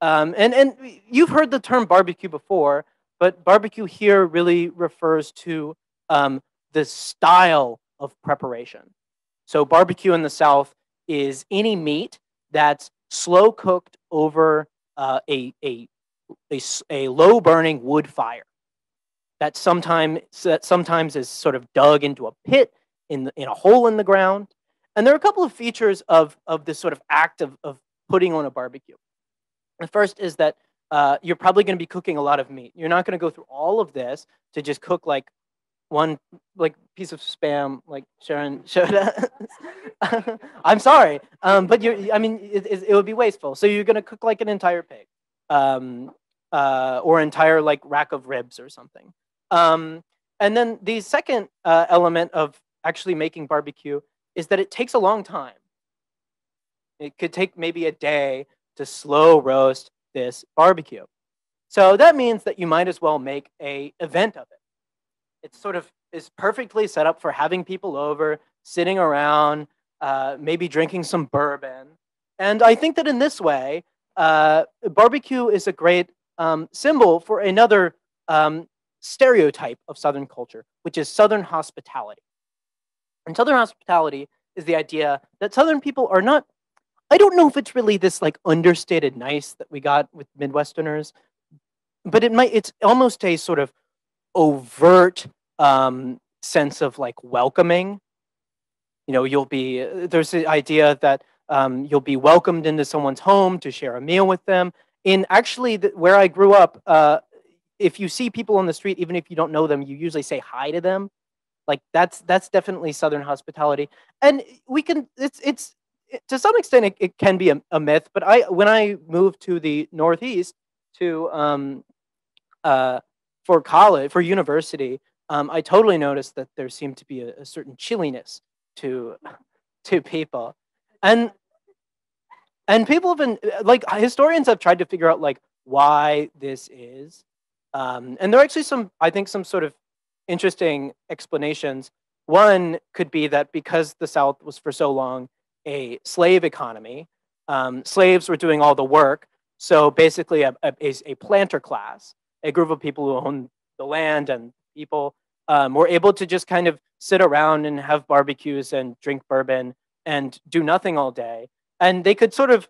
And you've heard the term barbecue before, but barbecue here really refers to the style of preparation. So barbecue in the South is any meat that's slow cooked over a low burning wood fire. That sometimes is sort of dug into a pit in a hole in the ground. And there are a couple of features of this sort of act of putting on a barbecue. The first is that you're probably going to be cooking a lot of meat. You're not going to go through all of this to just cook like one piece of Spam, like Sharyn showed us. I'm sorry, but it would be wasteful. So you're going to cook like an entire pig, or entire like rack of ribs or something. And then the second element of actually making barbecue is that it takes a long time. It could take maybe a day to slow roast this barbecue. So that means that you might as well make an event of it. It sort of is perfectly set up for having people over, sitting around, maybe drinking some bourbon. And I think that in this way, barbecue is a great symbol for another stereotype of Southern culture, which is Southern hospitality. And Southern hospitality is the idea that Southern people are not, I don't know if it's really this like understated nice that we got with Midwesterners, but it's almost a sort of overt sense of like welcoming. You know, there's the idea that you'll be welcomed into someone's home to share a meal with them. In actually where I grew up, if you see people on the street, even if you don't know them, you usually say hi to them. Like that's definitely Southern hospitality. And it's to some extent it can be a myth, but when I moved to the Northeast for college, for university, I totally noticed that there seemed to be a certain chilliness to people. And people have been, like, historians have tried to figure out like why this is. And there are actually I think some sort of interesting explanations. One could be that because the South was for so long a slave economy, slaves were doing all the work. So basically a planter class, a group of people who owned the land and people were able to just kind of sit around and have barbecues and drink bourbon and do nothing all day. And they could sort of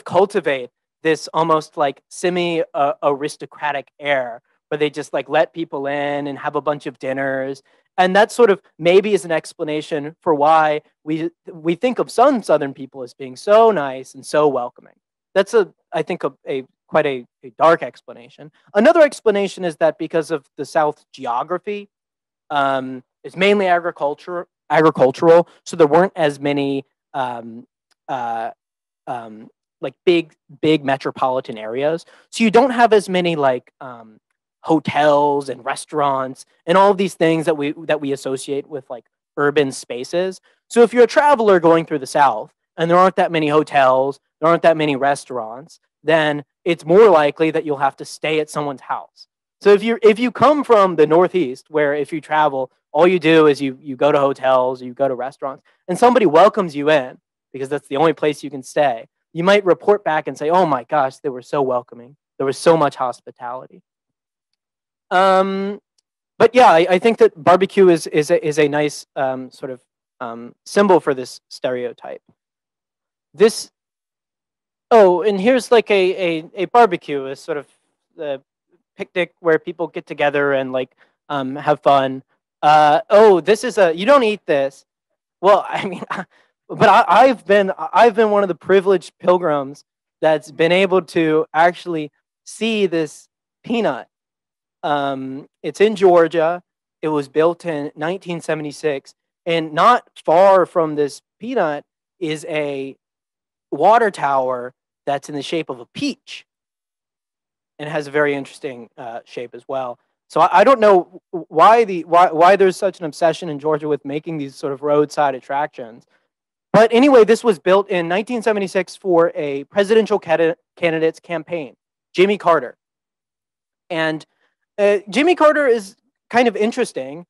cultivate this almost like semi-aristocratic air where they just like let people in and have a bunch of dinners. And that sort of maybe is an explanation for why we think of some Southern people as being so nice and so welcoming. That's I think quite a dark explanation. Another explanation is that because of the South's geography, it's mainly agricultural, so there weren't as many like big metropolitan areas. So you don't have as many like hotels and restaurants and all of these things that we associate with like urban spaces. So if you're a traveler going through the South and there aren't that many hotels, there aren't that many restaurants, then it's more likely that you'll have to stay at someone's house. So if you come from the Northeast, where if you travel, all you do is you go to hotels, you go to restaurants, and somebody welcomes you in because that's the only place you can stay, you might report back and say, oh my gosh, they were so welcoming. There was so much hospitality. But yeah, I think that barbecue is a nice sort of symbol for this stereotype. And here's like a barbecue, a sort of the picnic where people get together and like have fun. This is you don't eat this. Well, I mean, but I've been one of the privileged pilgrims that's been able to actually see this peanut. It's in Georgia. It was built in 1976, and not far from this peanut is a water tower that's in the shape of a peach, and has a very interesting shape as well. So I don't know why there's such an obsession in Georgia with making these sort of roadside attractions. But anyway, this was built in 1976 for a presidential candidate's campaign, Jimmy Carter. And Jimmy Carter is kind of interesting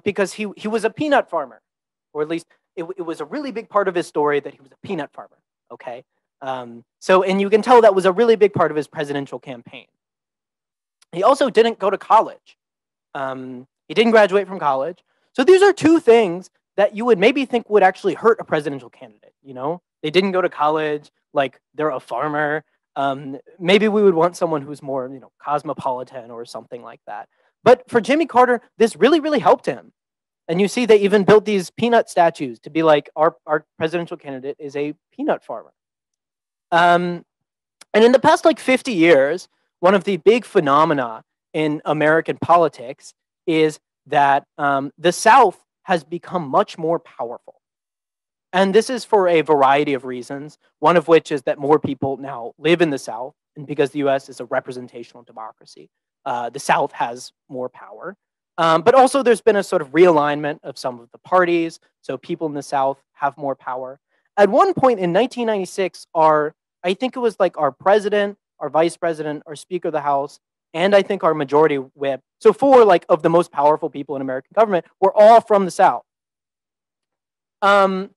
because he was a peanut farmer, or at least it was a really big part of his story that he was a peanut farmer, okay? And you can tell that was a really big part of his presidential campaign. He also didn't go to college. He didn't graduate from college. So these are two things that you would maybe think would actually hurt a presidential candidate, you know? They didn't go to college, like they're a farmer. Maybe we would want someone who's more, you know, cosmopolitan or something like that. But for Jimmy Carter, this really, really helped him. And you see they even built these peanut statues to be like, our presidential candidate is a peanut farmer. And in the past, like 50 years, one of the big phenomena in American politics is that the South has become much more powerful. And this is for a variety of reasons, one of which is that more people now live in the South, and because the US is a representational democracy, the South has more power. But also there's been a sort of realignment of some of the parties, so people in the South have more power. At one point in 1996, I think it was like our president, our vice president, our speaker of the House, and I think our majority whip, so 4 like of the most powerful people in American government were all from the South. And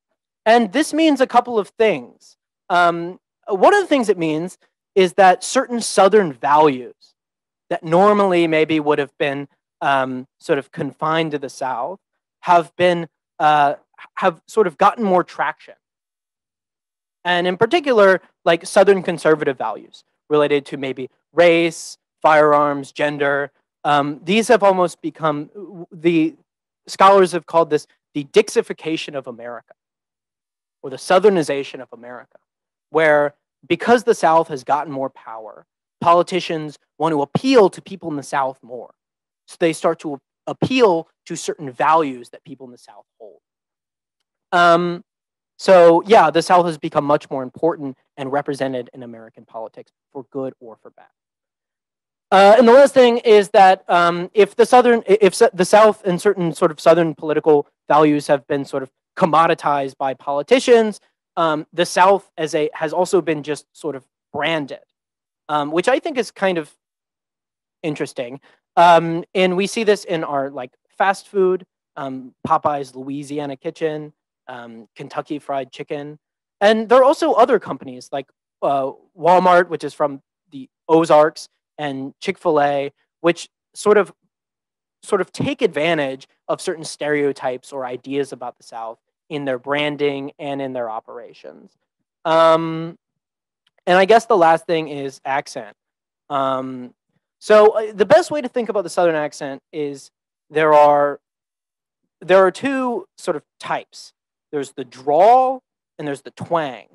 this means a couple of things. One of the things it means is that certain Southern values that normally maybe would have been sort of confined to the South have sort of gotten more traction. And in particular, like Southern conservative values related to maybe race, firearms, gender. These have almost become, the scholars have called this the Dixification of America, or the Southernization of America, where because the South has gotten more power, politicians want to appeal to people in the South more. So they start to appeal to certain values that people in the South hold. So yeah, the South has become much more important and represented in American politics for good or for bad. And the last thing is that if the South and certain sort of Southern political values have been sort of commoditized by politicians, the South has also been just sort of branded, which I think is kind of interesting. And we see this in our like fast food, Popeye's Louisiana Kitchen, Kentucky Fried Chicken. And there are also other companies like Walmart, which is from the Ozarks, and Chick-fil-A, which sort of take advantage of certain stereotypes or ideas about the South in their branding and in their operations. And I guess the last thing is accent. So the best way to think about the Southern accent is there are 2 sort of types. There's the drawl and there's the twang.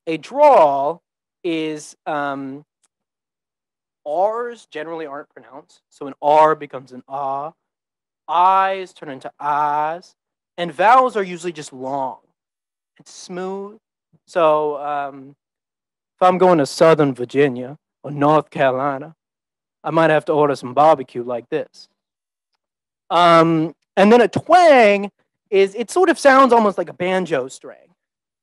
A drawl is R's generally aren't pronounced, so an R becomes an ah. I's turn into ahs, and vowels are usually just long. It's smooth. So if I'm going to Southern Virginia or North Carolina, I might have to order some barbecue like this. And then a twang it sort of sounds almost like a banjo string.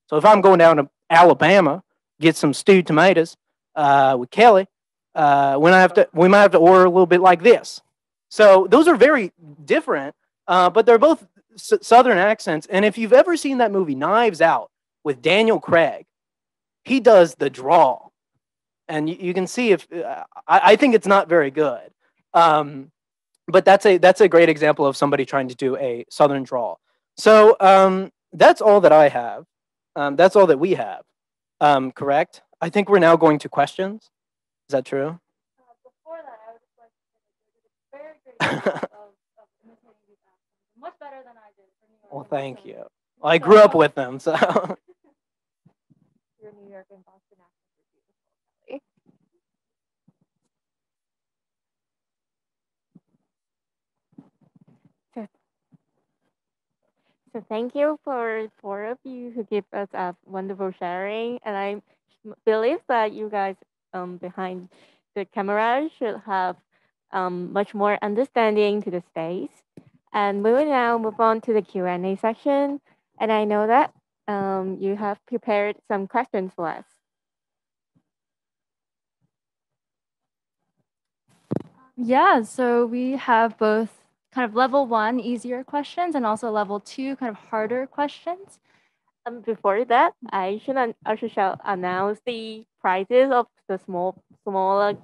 So if I'm going down to Alabama, get some stewed tomatoes with Kelly, we might have to order a little bit like this. So those are very different, but they're both Southern accents. And if you've ever seen that movie Knives Out, with Daniel Craig, he does the drawl. And you can see if I think it's not very good. But that's a great example of somebody trying to do a Southern drawl. So that's all that I have. That's all that we have. Correct? I think we're now going to questions. Is that true? Before that, I would just like to say that you did a very great job of imitating these accents. Much better than I did for New York. Well, thank you. Well, I grew up with them, so. Your New York and Boston accents are beautiful, Kelly. So thank you for four of you who give us a wonderful sharing, and I believe that you guys behind the camera should have much more understanding to the space. And we will now move on to the Q&A section, and I know that you have prepared some questions for us. Yeah, so we have both kind of level 1 easier questions and also level 2 kind of harder questions. Before that, I shall announce the prizes of the smaller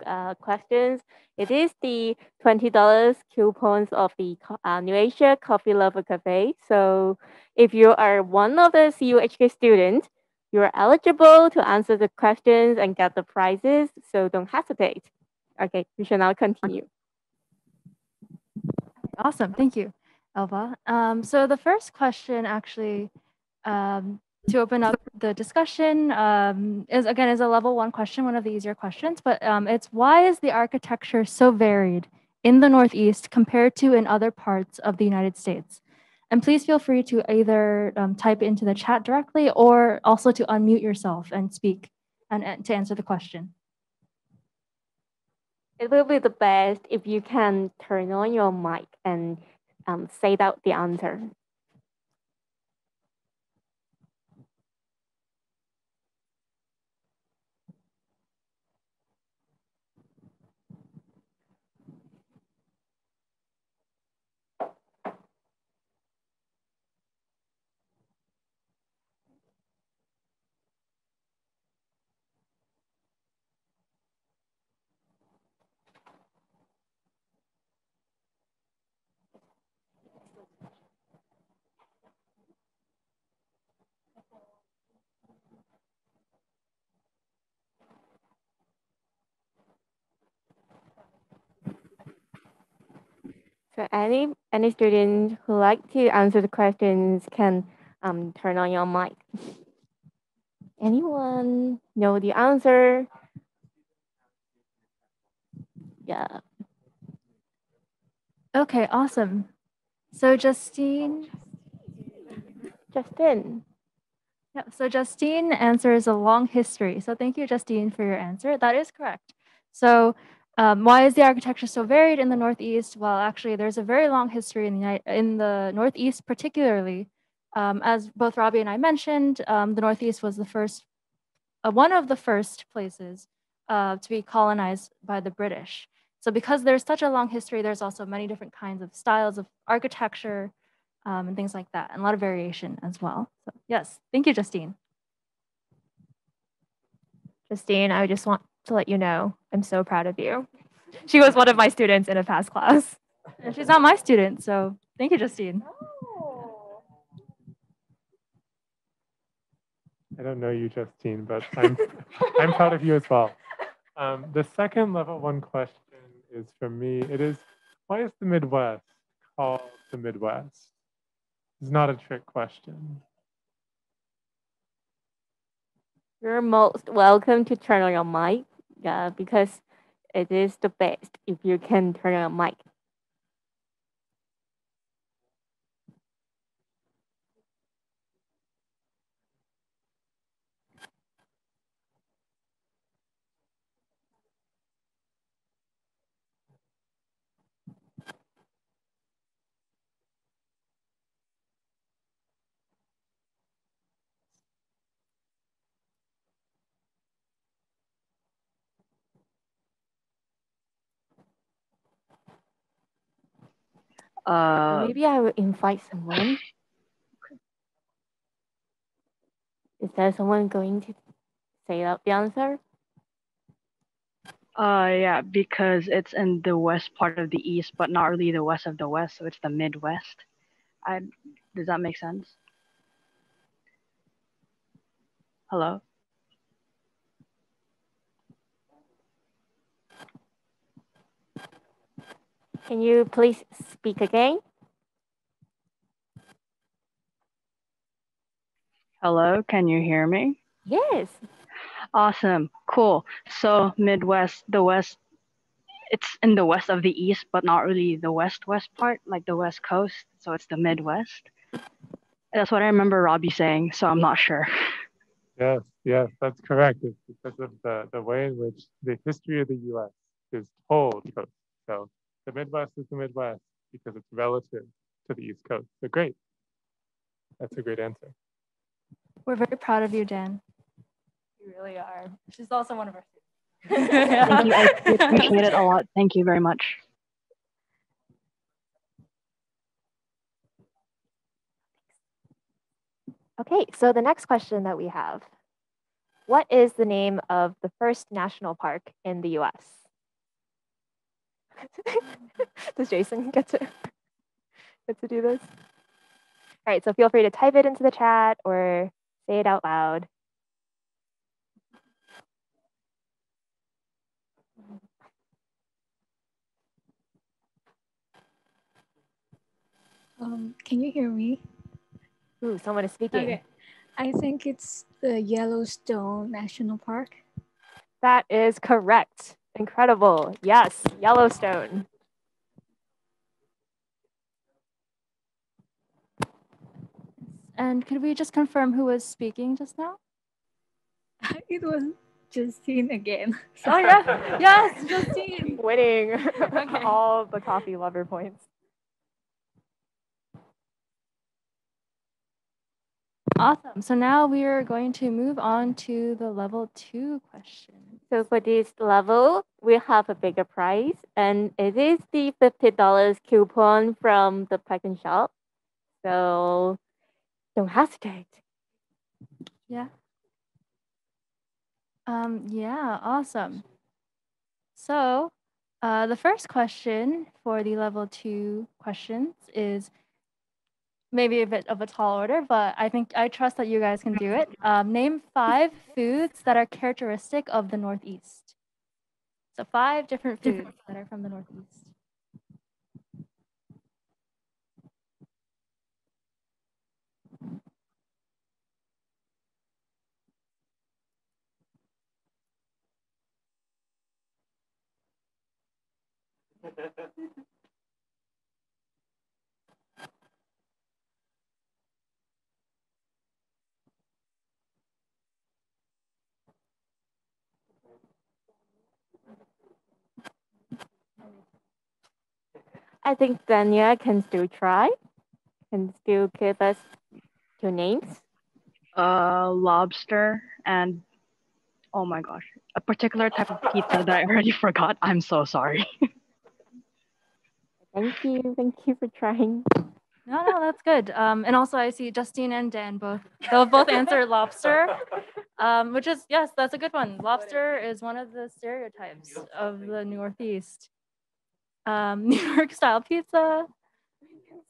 questions. It is the $20 coupons of the New Asia Coffee Lover Cafe. So if you are one of the CUHK students, you are eligible to answer the questions and get the prizes. So don't hesitate. Okay, we shall now continue. Awesome, thank you, Elva. So the first question actually, to open up the discussion, is a level 1 question, one of the easier questions, but it's why is the architecture so varied in the Northeast compared to in other parts of the United States? And please feel free to either type into the chat directly or also to unmute yourself and speak and to answer the question. It will be the best if you can turn on your mic and say out the answer. So any student who like to answer the questions can turn on your mic. Anyone know the answer? Yeah. Okay, awesome. So Justine. Yeah, so Justine answers a long history. So thank you, Justine, for your answer. That is correct. So why is the architecture so varied in the Northeast? Well, actually, there's a very long history in the Northeast, particularly. As both Robbie and I mentioned, the Northeast was the first, one of the first places to be colonized by the British. So because there's such a long history, there's also many different kinds of styles of architecture and things like that, and a lot of variation as well. So yes, thank you, Justine. Justine, I just want to let you know, I'm so proud of you. She was one of my students in a past class. And she's not my student, so thank you, Justine. I don't know you, Justine, but I'm proud of you as well. The second level 1 question is from me. It is, why is the Midwest called the Midwest? It's not a trick question. You're most welcome to turn on your mic, because it is the best if you can turn on your mic. Maybe I will invite someone. Is There's someone going to say out the answer? Yeah, because it's in the west part of the east, but not really the west of the west, so it's the Midwest. Does that make sense? Hello? Can you please speak again? Hello, can you hear me? Yes. Awesome, cool. So Midwest, the west, it's in the west of the east, but not really the west part, like the west coast, so it's the Midwest. That's what I remember Robbie saying, so I'm not sure. Yes, that's correct. It's because of the way in which the history of the U.S. is told. So the Midwest is the Midwest because it's relative to the East Coast. So great. That's a great answer. We're very proud of you, Dan. You really are. She's also one of our Thank you. I appreciate it a lot. Thank you very much. Okay, so the next question that we have. What is the name of the first national park in the US? Does Jason get to do this? All right, so feel free to type it into the chat or say it out loud. Can you hear me? Ooh, someone is speaking. Okay. I think it's the Yellowstone National Park. That is correct. Incredible. Yes, Yellowstone. And could we just confirm who was speaking just now? It was Justine again. Oh, yeah. Yes, Justine. Winning Okay. all the coffee lover points. Awesome. So now we are going to move on to the level 2 question. So for this level, we have a bigger prize, and it is the $50 coupon from the Pack and Shop. So don't hesitate. Yeah. Yeah, awesome. So the first question for the level 2 questions is maybe a bit of a tall order, but I trust that you guys can do it. Name 5 foods that are characteristic of the Northeast. So 5 different foods that are from the Northeast. I think Daniel can still try, can still give us 2 names. Lobster and, oh my gosh, a particular type of pizza that I already forgot. I'm so sorry. Thank you for trying. No, that's good. And also I see Justine and Dan they'll both answer lobster, which is, yes, that's a good one. Lobster is one of the stereotypes of the Northeast. New York style pizza.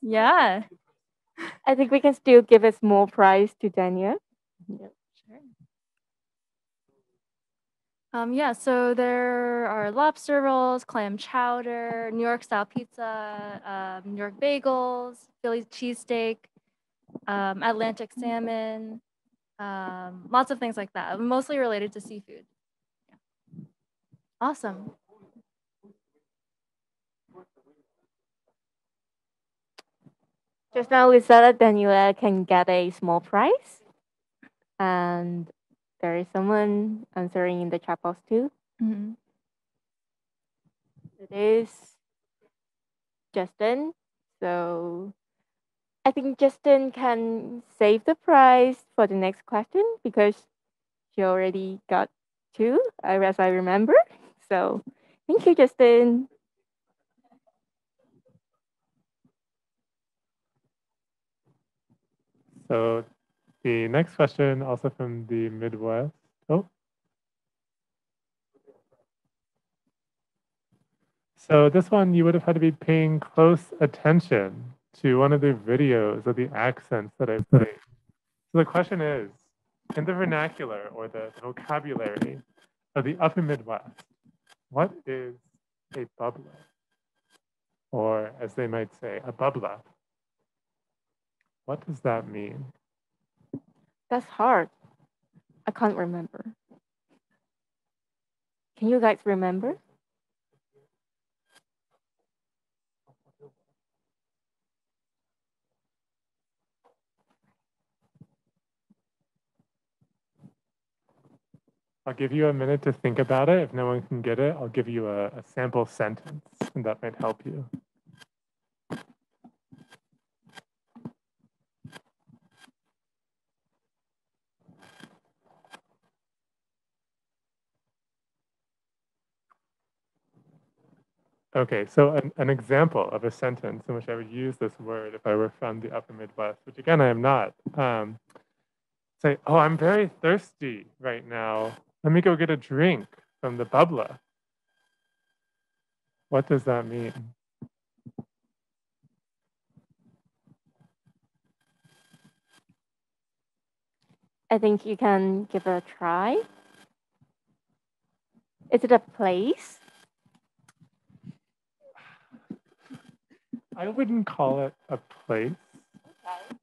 Yeah. I think we can still give a small prize to Daniel. Yep, sure. Yeah, so there are lobster rolls, clam chowder, New York style pizza, New York bagels, Philly cheesesteak, Atlantic salmon, lots of things like that, mostly related to seafood. Yeah. Awesome. Just now we said that Daniela can get a small prize, and there is someone answering in the chat box too. Mm-hmm. It is Justin. So I think Justin can save the prize for the next question because she already got 2, as I remember. So thank you, Justin. So The next question, also from the Midwest. Oh. So this one, you would have had to be paying close attention to one of the videos of the accents that I played. So the question is, in the vernacular or the vocabulary of the upper Midwest, what is a bubbler? Or as they might say, a bubbler. What does that mean? That's hard. I can't remember. Can you guys remember? I'll give you a minute to think about it. If no one can get it, I'll give you a sample sentence, and that might help you. Okay, so an example of a sentence in which I would use this word if I were from the upper Midwest, which again, I am not. Say, oh, I'm very thirsty right now. Let me go get a drink from the bubbler. What does that mean? I think you can give it a try. Is it a place? I wouldn't call it a place. Okay.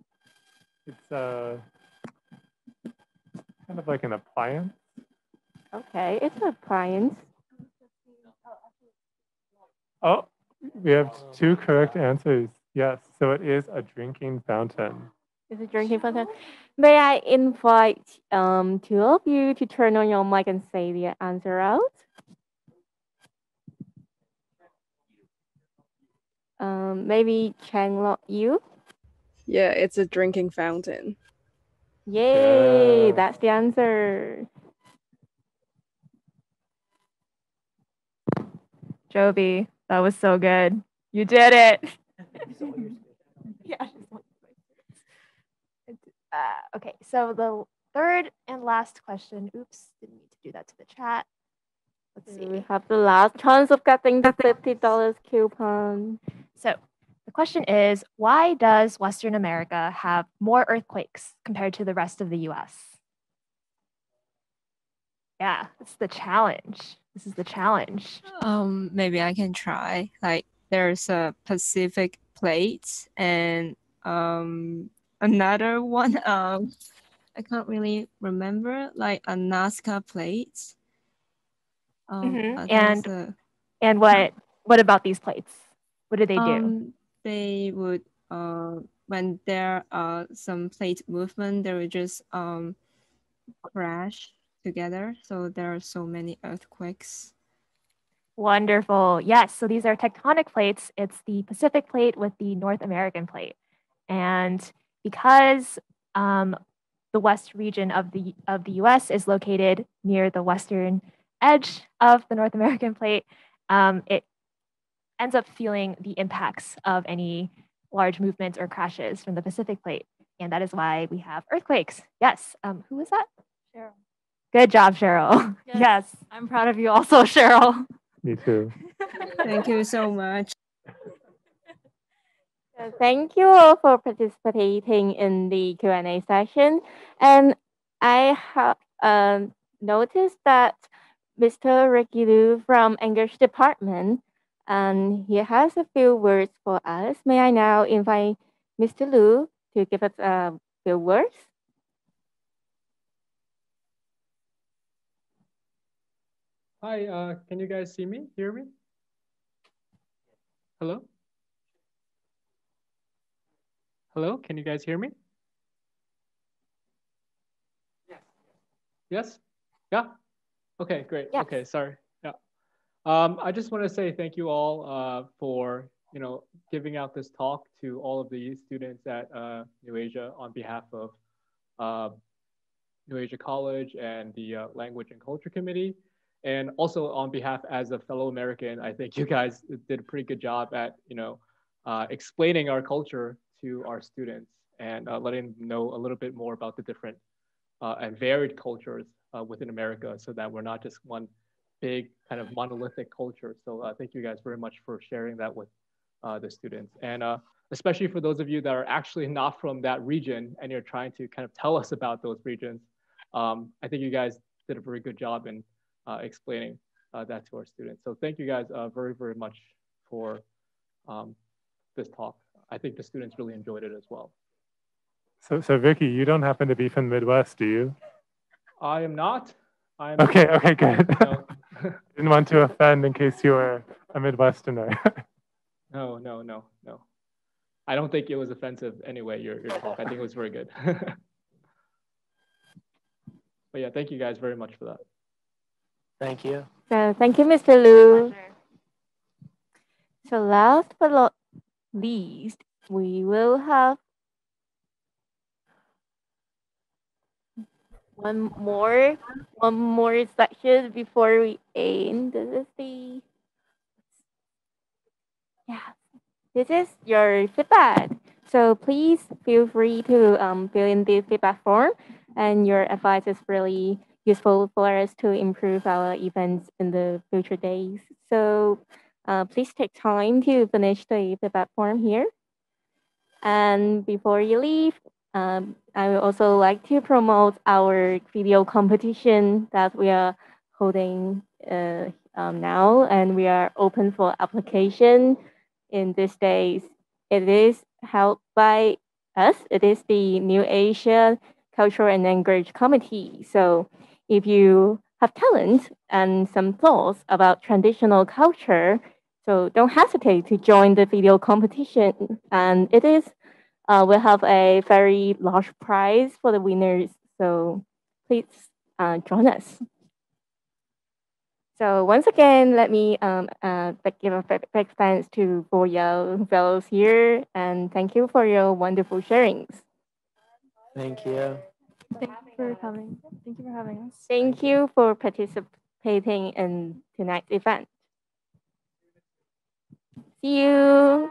It's kind of like an appliance. Okay, it's an appliance. Oh, we have two correct answers. Yes, so it is a drinking fountain. Is it drinking fountain? May I invite two of you to turn on your mic and say the answer out? Maybe Chang, you? Yeah, it's a drinking fountain. Yay, that's the answer. Joby, that was so good. You did it. Yeah. Okay, so the third and last question. Oops, didn't need to do that to the chat. Let's see. We have the last chance of getting the $50 coupon. So the question is, why does Western America have more earthquakes compared to the rest of the US? Yeah, it's the challenge. This is the challenge. Maybe I can try. Like there's a Pacific plate and another one. I can't really remember. Like a NACLACC plate. And what about these plates? What do they do? They would when there are some plate movement, they would just crash together. So there are so many earthquakes. Wonderful. Yes. So these are tectonic plates. It's the Pacific plate with the North American plate. And because the west region of the US is located near the western edge of the North American plate, it ends up feeling the impacts of any large movements or crashes from the Pacific plate. And that is why we have earthquakes. Yes. Who was that? Cheryl. Good job, Cheryl. Yes. I'm proud of you also, Cheryl. Me too. Thank you so much. Thank you all for participating in the Q&A session. And I have noticed that Mr. Ricky Liu from English department, and he has a few words for us. May I now invite Mr. Liu to give us a few words? Hi, can you guys see me, hear me? Hello? Hello, can you guys hear me? Yes. Yes? Yeah? Okay, great. Yes. Okay, sorry. Yeah. I just want to say thank you all for, giving out this talk to all of the students at New Asia on behalf of New Asia College and the Language and Culture Committee. And also on behalf as a fellow American, I think you guys did a pretty good job at, explaining our culture to our students. and letting them know a little bit more about the different and varied cultures within America, so that we're not just one big kind of monolithic culture. So thank you guys very much for sharing that with the students. And especially for those of you that are actually not from that region and you're trying to kind of tell us about those regions, I think you guys did a very good job in explaining that to our students. So thank you guys very, very much for this talk. I think the students really enjoyed it as well. So Vicky, you don't happen to be from the Midwest, do you? I am not. Okay, good. No. Didn't want to offend in case you were a Midwesterner. No. I don't think it was offensive anyway, your talk. I think it was very good. But yeah, thank you guys very much for that. Thank you. So thank you, Mr. Liu. So last but not least, we will have one more section before we end. This is your feedback. So please feel free to fill in the feedback form, and your advice is really useful for us to improve our events in the future days. So please take time to finish the feedback form here. And before you leave, I would also like to promote our video competition that we are holding now, and we are open for application in these days. It is held by us. It is the New Asia Cultural and Language Committee. So if you have talent and some thoughts about traditional culture, so don't hesitate to join the video competition. And it is, we'll have a very large prize for the winners. So please join us. So once again, let me give a big thanks to Boya fellows here, and thank you for your wonderful sharings. Thank you. Thank you for coming. Thank you for having us. Thank you for participating in tonight's event. See you.